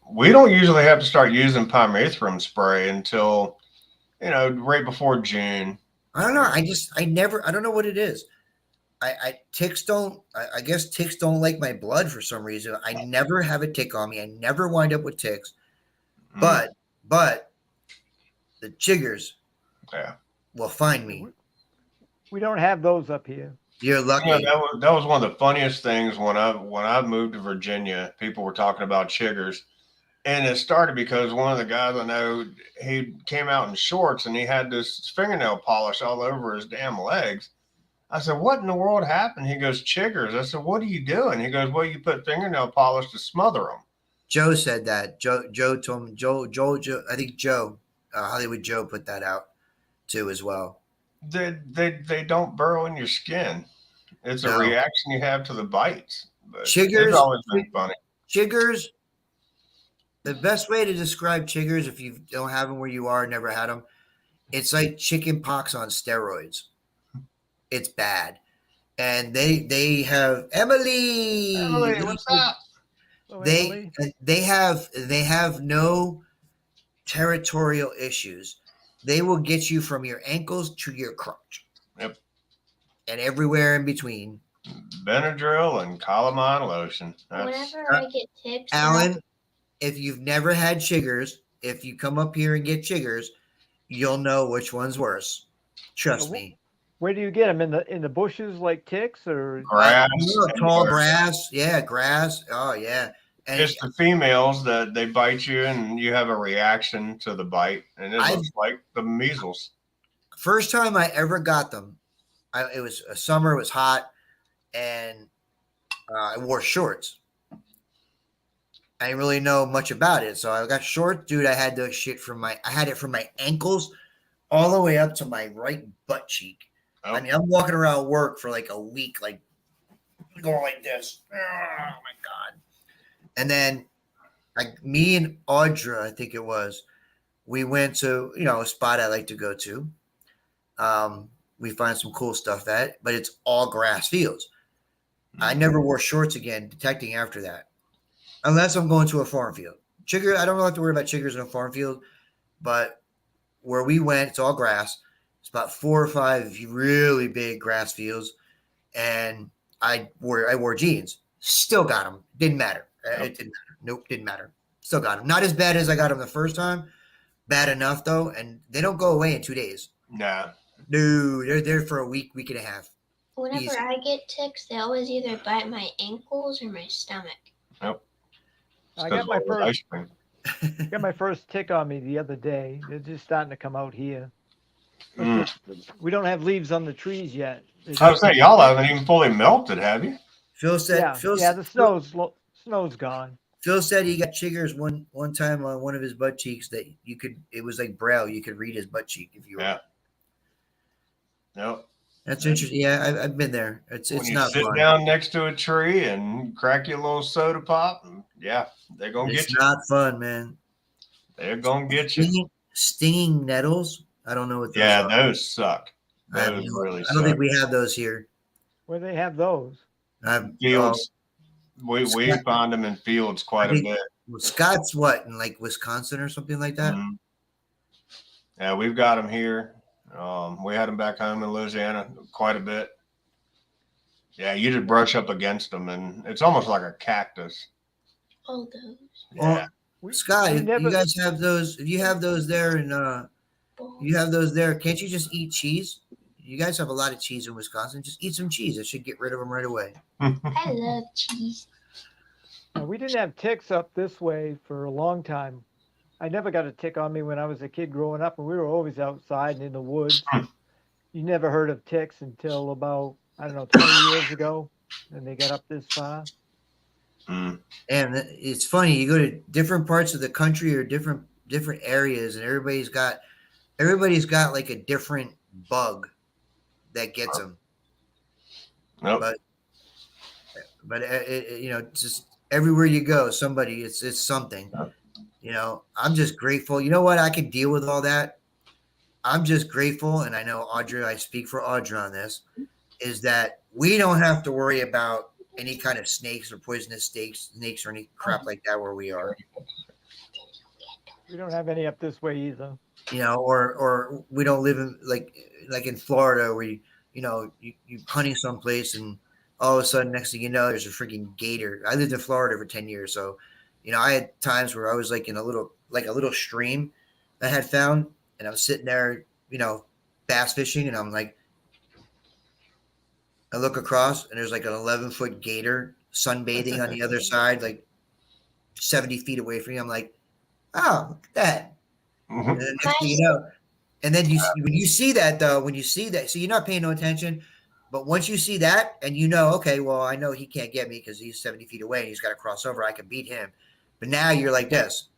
We don't usually have to start using pyrethrum spray until, right before June. I don't know. I don't know what it is. I guess ticks don't like my blood for some reason. I never have a tick on me. I never wind up with ticks. But the chiggers will find me. We don't have those up here. You're lucky. That was one of the funniest things when I moved to Virginia. People were talking about chiggers, and it started because one of the guys I know, he came out in shorts and he had this fingernail polish all over his damn legs. I said, "What in the world happened?" He goes, "Chiggers." I said, "What are you doing?" He goes, "Well, you put fingernail polish to smother them." Joe said that. Joe told me. Joe. I think Joe, Hollywood Joe, put that out too as well. They don't burrow in your skin. It's a reaction you have to the bites. But chiggers, it's always been funny. Chiggers. The best way to describe chiggers, if you don't have them where you are, never had them, it's like chicken pox on steroids. It's bad, and they have Emily. Emily, what's up? They have no territorial issues. They will get you from your ankles to your crotch. Yep. And everywhere in between. Benadryl and calamine lotion. Whenever I get ticks, Alan, if you've never had chiggers, if you come up here and get chiggers, you'll know which one's worse. Trust me. Where do you get them? In the bushes like ticks or grass? Tall grass. Yeah, grass. Oh, yeah. And it's the females that they bite you and you have a reaction to the bite, and it looks like the measles. First time I ever got them, it was a summer, it was hot, and I wore shorts. I didn't really know much about it, so I got shorts, dude. I had those shit I had it from my ankles all the way up to my right butt cheek. Oh. I mean, I'm walking around work for like a week, like going like this. Oh my God. And then me and Audra, I think it was, we went to, a spot I like to go to. We find some cool stuff but it's all grass fields. Mm-hmm. I never wore shorts again detecting after that, unless I'm going to a farm field. Chigger, I don't have to worry about chiggers in a farm field, but where we went, it's all grass. It's about 4 or 5 really big grass fields, and I wore jeans. Still got them. Didn't matter. It didn't matter. Nope, didn't matter. Still got them. Not as bad as I got them the first time. Bad enough though, and they don't go away in 2 days. Nah. No, they're there for a week and a half. Whenever Easy. I get ticks, they always either bite my ankles or my stomach. Nope. I got my first tick on me the other day. They're just starting to come out here. We don't have leaves on the trees yet. I was saying, y'all haven't even fully melted, have you? Phil said, the snow's gone. Phil said he got chiggers one time on one of his butt cheeks that it was like Braille. You could read his butt cheek if you were. Yeah. Nope. That's interesting. Yeah, I've been there. It's not fun. Sit down next to a tree and crack your little soda pop. And they're going to get you. It's not fun, man. They're going to get you. Stinging nettles. I don't know what those are. Those suck. I don't think we have those here. Where they have those? Fields. We find them in fields quite a bit. Well, Scott's what in like Wisconsin or something like that. Mhm. Yeah, we've got them here. We had them back home in Louisiana quite a bit. Yeah, you just brush up against them, and it's almost like a cactus. All those. Yeah. Scott, we if never- you guys have those, if you have those there and balls. you have those there, can't you just eat cheese? You guys have a lot of cheese in Wisconsin. Just eat some cheese. It should get rid of them right away. I love cheese. We didn't have ticks up this way for a long time. I never got a tick on me when I was a kid growing up, and we were always outside and in the woods. You never heard of ticks until about, I don't know, 20 years ago, and they got up this far. Mm. And it's funny. You go to different parts of the country or different areas, and everybody's got like a different bug that gets them. Nope. But just everywhere you go, it's something. I'm just grateful. You know what? I can deal with all that. I'm just grateful, and I know Audra, I speak for Audra on this, is that we don't have to worry about any kind of snakes or poisonous snakes or any crap like that where we are. We don't have any up this way either. Or we don't live in like in Florida where you hunting someplace and all of a sudden next thing you know there's a freaking gator. I lived in Florida for 10 years, so I had times where I was like in a little stream I had found, and I was sitting there, bass fishing, and I'm like, I look across and there's like an 11-foot gator sunbathing on the other side, like 70 feet away from me. I'm like, oh, look at that. And then next thing you know, and then when you see that, so you're not paying no attention, but once you see that and okay, well, I know he can't get me because he's 70 feet away and he's got to cross over. I can beat him. But now you're like this.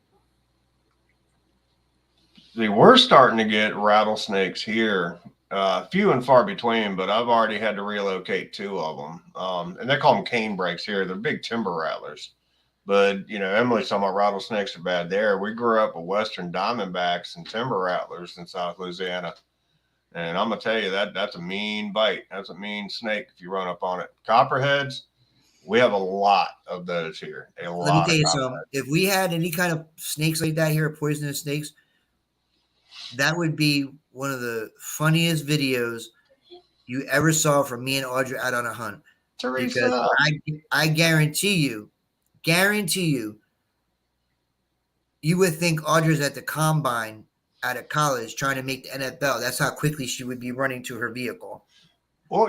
See, we're starting to get rattlesnakes here, few and far between, but I've already had to relocate 2 of them. And they call them cane breaks here. They're big timber rattlers. But, Emily's talking about rattlesnakes are bad there. We grew up with Western diamondbacks and timber rattlers in South Louisiana. And I'm going to tell you that's a mean bite. That's a mean snake if you run up on it. Copperheads, we have a lot of those here. Let me tell you something. If we had any kind of snakes like that here, poisonous snakes, that would be one of the funniest videos you ever saw from me and Audra out on a hunt. Teresa. Because I guarantee you, you would think Audra's at the combine out of college trying to make the NFL. That's how quickly she would be running to her vehicle. Well,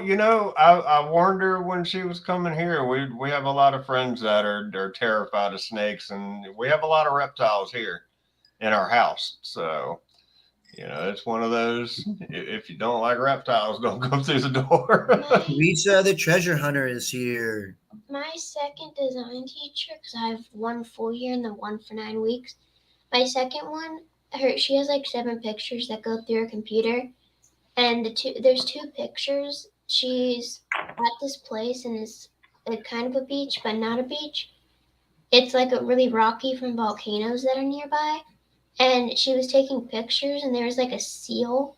I warned her when she was coming here. We have a lot of friends that are terrified of snakes, and we have a lot of reptiles here in our house. So, it's one of those. If you don't like reptiles, don't come through the door. Teresa, the treasure hunter, is here. My second design teacher, because I have 1 full year and then 1 for 9 weeks. My second one, she has like 7 pictures that go through her computer, and there's 2 pictures. She's at this place, and it's kind of a beach, but not a beach. It's like a really rocky from volcanoes that are nearby, and she was taking pictures, and there was like a seal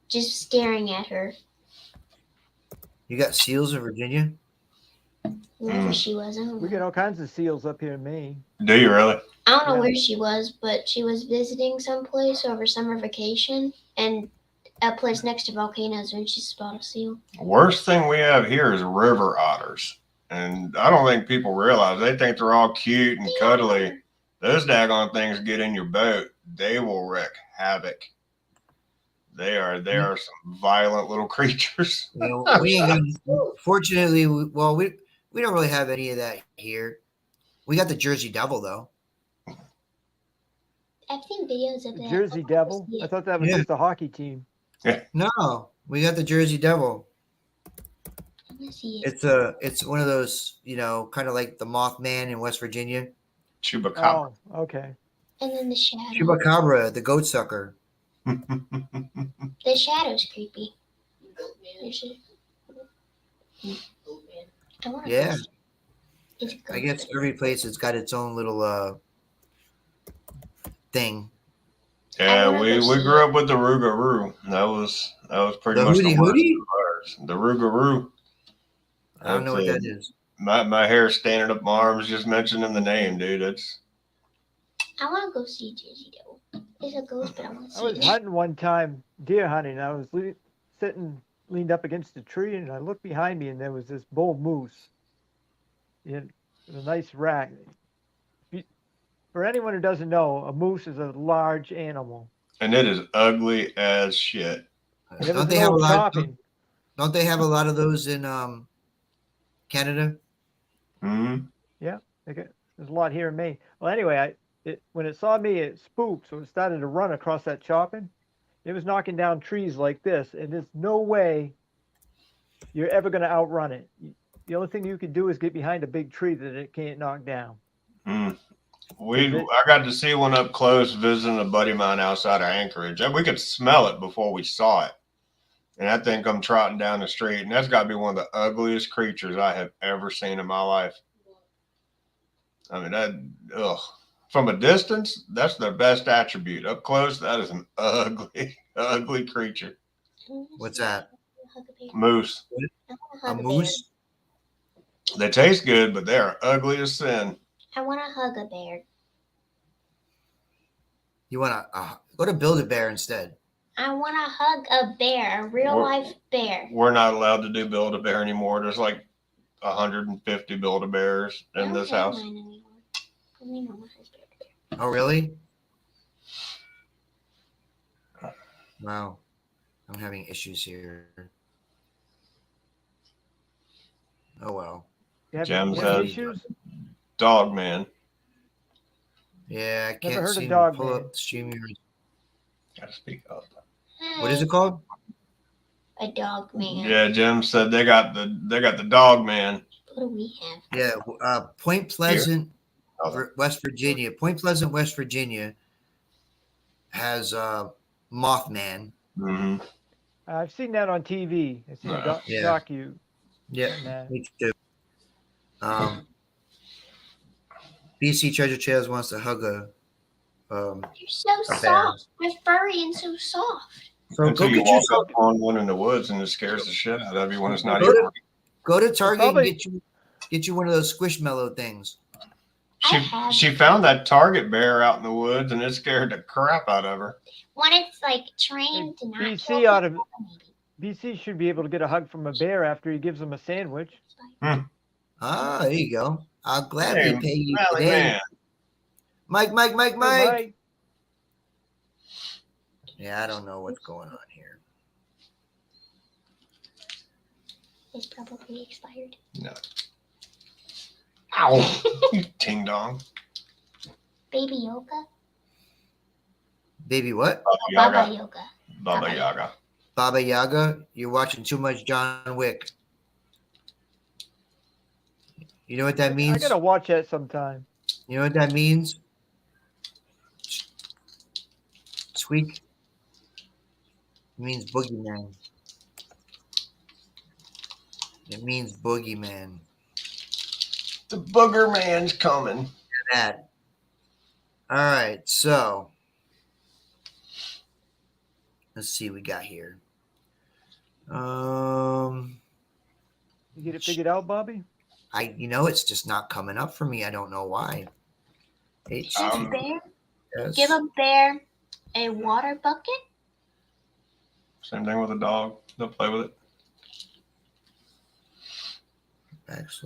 just staring at her. You got seals in Virginia? Wherever she was, We get all kinds of seals up here in Maine. Do you really? I don't know Yeah. where she was, but she was visiting someplace over summer vacation, and a place next to volcanoes, and she spotted a seal. Worst thing we have here is river otters. And I don't think people realize, they think they're all cute and cuddly. Those daggone things get in your boat, they will wreak havoc. They are some violent little creatures. We ain't got, fortunately, we don't really have any of that here. We got the Jersey Devil though. I've seen videos of The it. Jersey Devil? I thought that was Yeah. just a hockey team. No, we got the Jersey Devil. I want to see it. It's one of those, kind of like the Mothman in West Virginia. Chupacabra. Oh, okay. And then the shadow. Chupacabra, the goat sucker. The shadow's creepy. I want to Yeah. It's I guess every place has got its own little thing. Yeah, wanna we go see grew up with the Rougarou. That was pretty The much Hootie the worst Hootie? of ours. The Rougarou. I don't know what that is. My hair standing up my arms just mentioning the name, dude. I want to go see Jizzy though. It's a ghost, but I want to I see was it. hunting one time, deer hunting. I was leaned up against a tree, and I looked behind me, and there was this bull moose. In a nice rack. For anyone who doesn't know, a moose is a large animal. And it is ugly as shit. And it was Don't an they have a old lot? chopping. Don't they have a lot of those in Canada? Mm-hmm. Yeah, there's a lot here in Maine. Well, anyway, when it saw me, it spooked, so it started to run across that chopping. It was knocking down trees like this, and there's no way you're ever going to outrun it. The only thing you could do is get behind a big tree that it can't knock down. I got to see one up close visiting a buddy of mine outside of Anchorage. And we could smell it before we saw it. And that thing come trotting down the street. And that's got to be one of the ugliest creatures I have ever seen in my life. I mean, from a distance, that's their best attribute. Up close, that is an ugly, ugly creature. What's that? Moose. A moose? They taste good, but they are ugly as sin. I want to hug a bear. You want to go to Build-A-Bear instead. I want to hug a bear, a real life bear. We're not allowed to do Build-A-Bear anymore. There's like 150 Build-A-Bears in this house. Oh, really? Wow. I'm having issues here. Oh, well. Gems You have has issues? Dog Man. Yeah, I Never can't heard of seem to Dog pull Man. up the streaming. Gotta speak up. What is it called? A dog man. Yeah, Jim said they got the Dog Man. What do we have? Yeah, Point Pleasant, Oh, West Virginia. Point Pleasant, West Virginia has Mothman. mm-hmm. I've seen that on TV. I've seen a Yeah. docu. Yeah, on that. me too. BC Treasure Trails wants to hug a. You're so A bear. soft. You're furry and so soft. So Until go you get walk yourself. up on one in the woods and it scares the shit out of you when it's not Go even. to, go to Target Probably- and get you one of those Squishmallow things. She found that target bear out in the woods and it scared the crap out of her. When it's like trained to not BC kill ought to- people, maybe. BC should be able to get a hug from a bear after he gives him a sandwich. Ah, there you go. I'll gladly Hey, pay you Smelly today. man. Mike. Hey, Mike. Yeah, I don't know what's going on here. It's probably expired. No. Ow. You ting dong. Baby Yoga? Baby, what? Baba Baba Yaga. Yoga. Baba Yaga. Baba Yaga? You're watching too much John Wick. You know what that I means? gotta watch that sometime. You know what that means? Squeak. It means boogeyman. It means boogeyman. The booger man's coming. That. All right, so let's see what we got here. You get it figured out, Bobby? It's just not coming up for me. I don't know why. It's Bear? yes. Give a bear a water bucket? Same thing with a dog. They'll play with it. //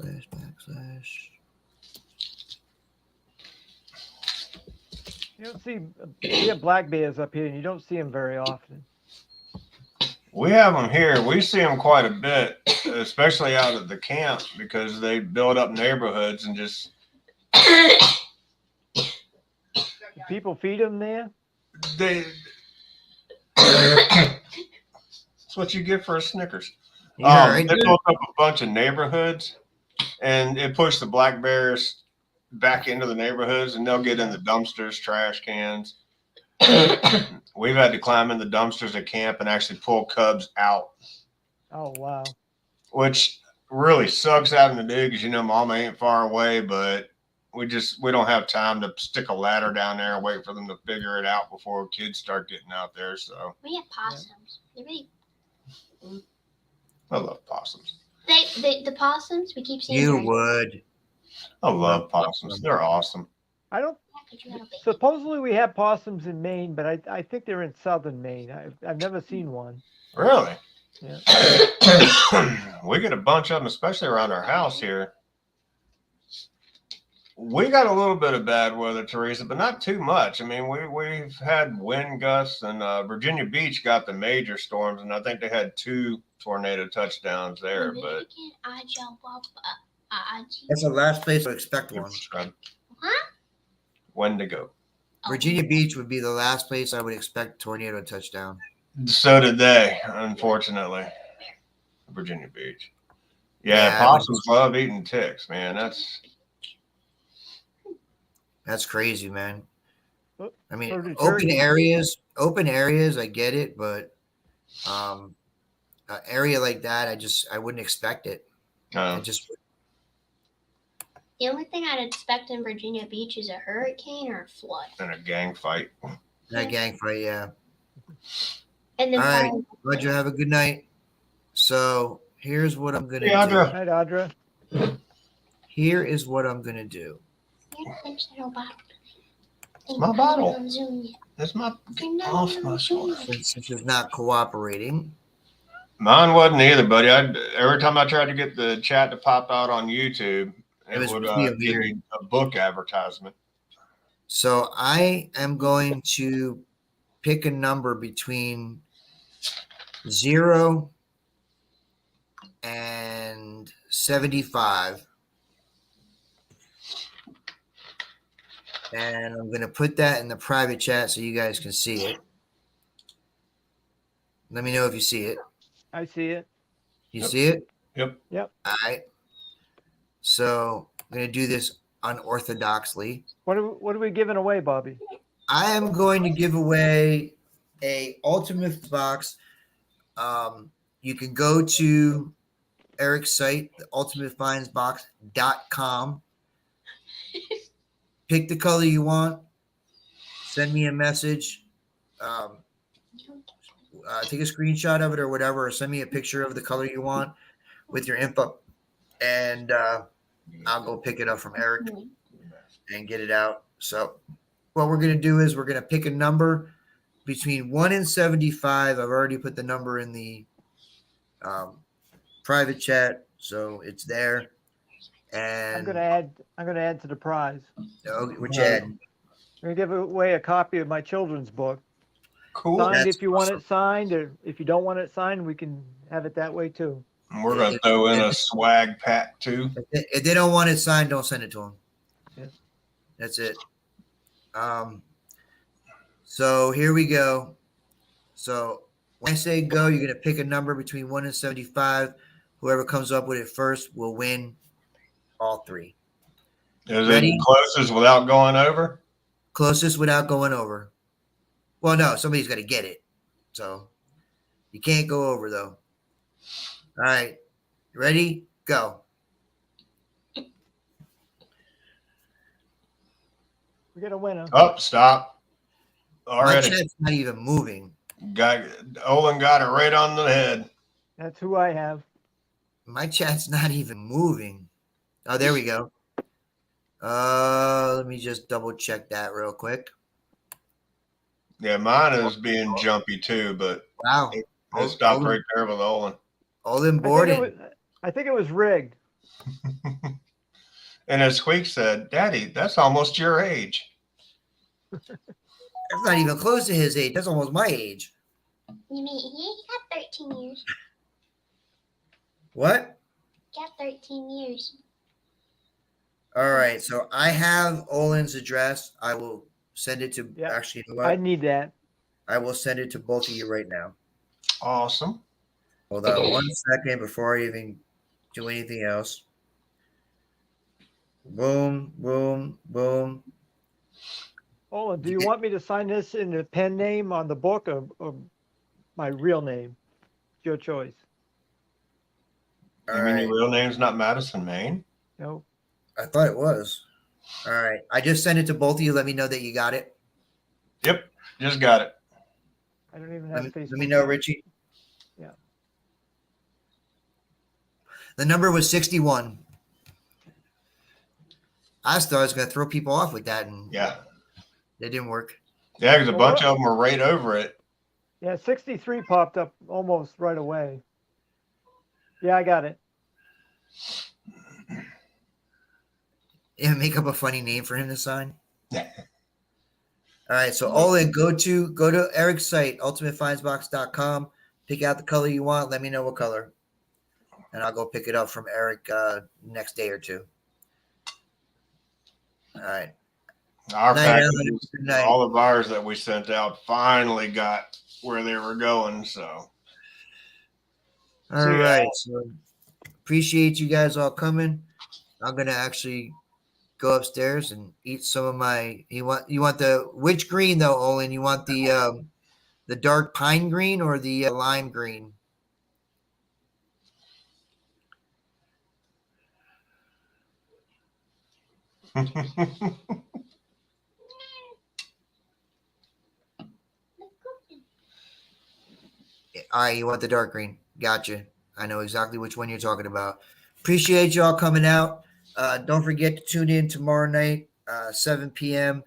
You don't see, we have black bears up here, and you don't see them very often. We have them here. We see them quite a bit, especially out at the camp because they build up neighborhoods and just Do people feed them there? they. That's what you get for a Snickers. Yeah, right. They built up a bunch of neighborhoods, and it pushed the black bears back into the neighborhoods, and they'll get in the dumpsters, trash cans. We've had to climb in the dumpsters at camp and actually pull cubs out, Oh, wow. which really sucks out in the day because mama ain't far away, but we don't have time to stick a ladder down there and wait for them to figure it out before kids start getting out there. So We have possums. They're really, I love possums. the possums, we keep seeing You them. would. I love possums. They're awesome. I don't 'cause you had a baby. Supposedly we have possums in Maine, but I think they're in southern Maine. I've never seen one. Really? Yeah. We get a bunch of them, especially around our house here. We got a little bit of bad weather, Teresa, but not too much. I mean, we've had wind gusts, and Virginia Beach got the major storms, and I think they had 2 tornado touchdowns there. But That's the last place to expect one. Wendigo. Virginia Beach would be the last place I would expect tornado touchdown. So did they, unfortunately. Virginia Beach. Yeah, Yeah, possums love eating ticks, man. That's crazy, man. I mean, So do open turkeys. areas, I get it, but an area like that, I wouldn't expect it. I just The only thing I'd expect in Virginia Beach is a hurricane or a flood. and a gang fight. that gang fight, yeah. And then All right, fire. Roger, have a good night. So here's what I'm gonna Hey, Audra. Hi, Audra. do. Here is what I'm gonna do. You're gonna finish that whole bottle. It's my bottle. On Zoom yet. That's my You're not off on my Zoom shoulder. yet. Since it's not cooperating. Mine wasn't either, buddy. Every time I tried to get the chat to pop out on YouTube, it was would really give weird. me a book advertisement. So I am going to pick a number between 0 and 75. And I'm going to put that in the private chat so you guys can see it. Let me know if you see it. I see it. You Yep. see it? Yep. All right. So I'm going to do this unorthodoxly. What are we giving away, Bobby? I am going to give away a Ultimate box. You can go to Eric's site, the ultimatefindsbox.com. Pick the color you want. Send me a message. Take a screenshot of it or whatever, or send me a picture of the color you want with your info, and I'll go pick it up from Eric and get it out. So what we're going to do is we're going to pick a number between 1 and 75. I've already put the number in the private chat, so it's there. And I'm gonna add to the prize. which ad? I'm gonna give away a copy of my children's book. Cool. Signed That's if you want awesome. it signed, or if you don't want it signed, we can have it that way too. And we're going to throw in a swag pack too. If they don't want it signed, don't send it to them. Yeah. That's it. So here we go. So when I say go, you're going to pick a number between 1 and 75. Whoever comes up with it first will win all 3. Is Ready? it closest without going over? Closest without going over. Well, no, somebody's got to get it. So you can't go over, though. All right. Ready? Go. We got a winner. Oh, stop. My Already. chat's not even moving. Olin got it right on the head. That's who I have. My chat's not even moving. Oh, there we go. Let me just double check that real quick. Yeah, mine is being jumpy too, but Wow. it stopped right there with Olin. Olin Borden. I think it was rigged. And as Squeak said, Daddy, that's almost your age. That's not even close to his age. That's almost my age. You mean he got 13 years? What? Got 13 years. All right. So I have Olin's address. I will send it to Yeah. actually, you know I what? need that. I will send it to both of you right now. Awesome. Hold on 1 second before I even do anything else. Boom, boom, boom. Oh, do you want me to sign this in the pen name on the book or my real name? It's your choice. All You mean right. your real name's not Madison, Maine? No. I thought it was. All right. I just sent it to both of you. Let me know that you got it. Yep, just got it. I don't even have Facebook. Let me know, Richie. Yeah. The number was 61. I thought I was going to throw people off with that. And Yeah. They didn't work. Yeah, because a bunch of them were right over it. Yeah, 63 popped up almost right away. Yeah, I got it. Yeah, make up a funny name for him to sign. All right, so all in, go to Eric's site, ultimatefindsbox.com. Pick out the color you want. Let me know what color, and I'll go pick it up from Eric next day or two. All right. Our Night, packages, Alan. Good night. all of ours that we sent out finally got where they were going. So, All right. So appreciate you guys all coming. I'm gonna actually go upstairs and eat some of my. You want the which green though, Olin? You want the dark pine green or the lime green? All right, you want the dark green. Gotcha. I know exactly which one you're talking about. Appreciate y'all coming out. Don't forget to tune in tomorrow night, 7 p.m.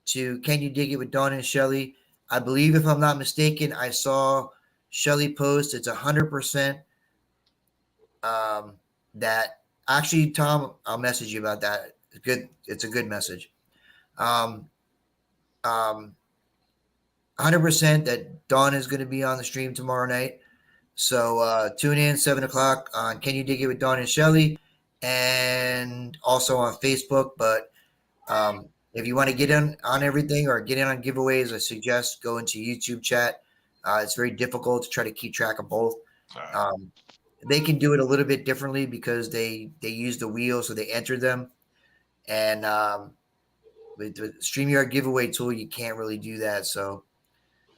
to Can You Dig It with Dawn and Shelly. I believe, if I'm not mistaken, I saw Shelly post. It's 100% that. Actually, Tom, I'll message you about that. It's good. It's a good message. 100% that Dawn is going to be on the stream tomorrow night. So tune in 7 o'clock on Can You Dig It with Dawn and Shelly, and also on Facebook. But if you want to get in on everything or get in on giveaways, I suggest go into YouTube chat. It's very difficult to try to keep track of both. They can do it a little bit differently because they use the wheel, so they enter them. And with the StreamYard giveaway tool, you can't really do that. So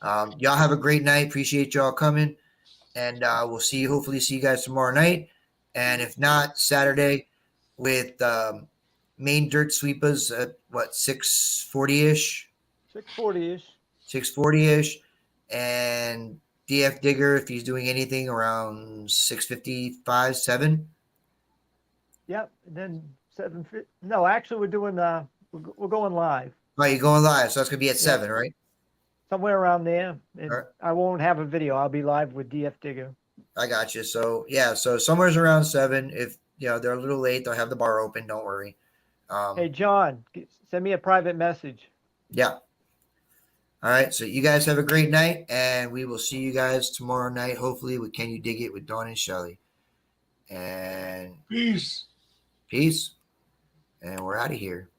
y'all have a great night. Appreciate y'all coming. And we'll hopefully see you guys tomorrow night. And if not, Saturday with Main Dirt Sweepers at 6:40-ish? 640-ish. 6:40-ish. And DF Digger, if he's doing anything, around 6:55, 7. Yep. And then 7:50. No, actually, we're doing we're going live. Oh, you're going live, so that's gonna be at 7, right? Somewhere around there. And Right. I won't have a video. I'll be live with DF Digger. I got you. So yeah, so somewhere's around 7. If they're a little late, they'll have the bar open. Don't worry. Hey, John, send me a private message. Yeah. All right. So you guys have a great night, and we will see you guys tomorrow night, hopefully, with Can You Dig It with Dawn and Shelly. And peace. Peace. And we're out of here.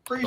Boom.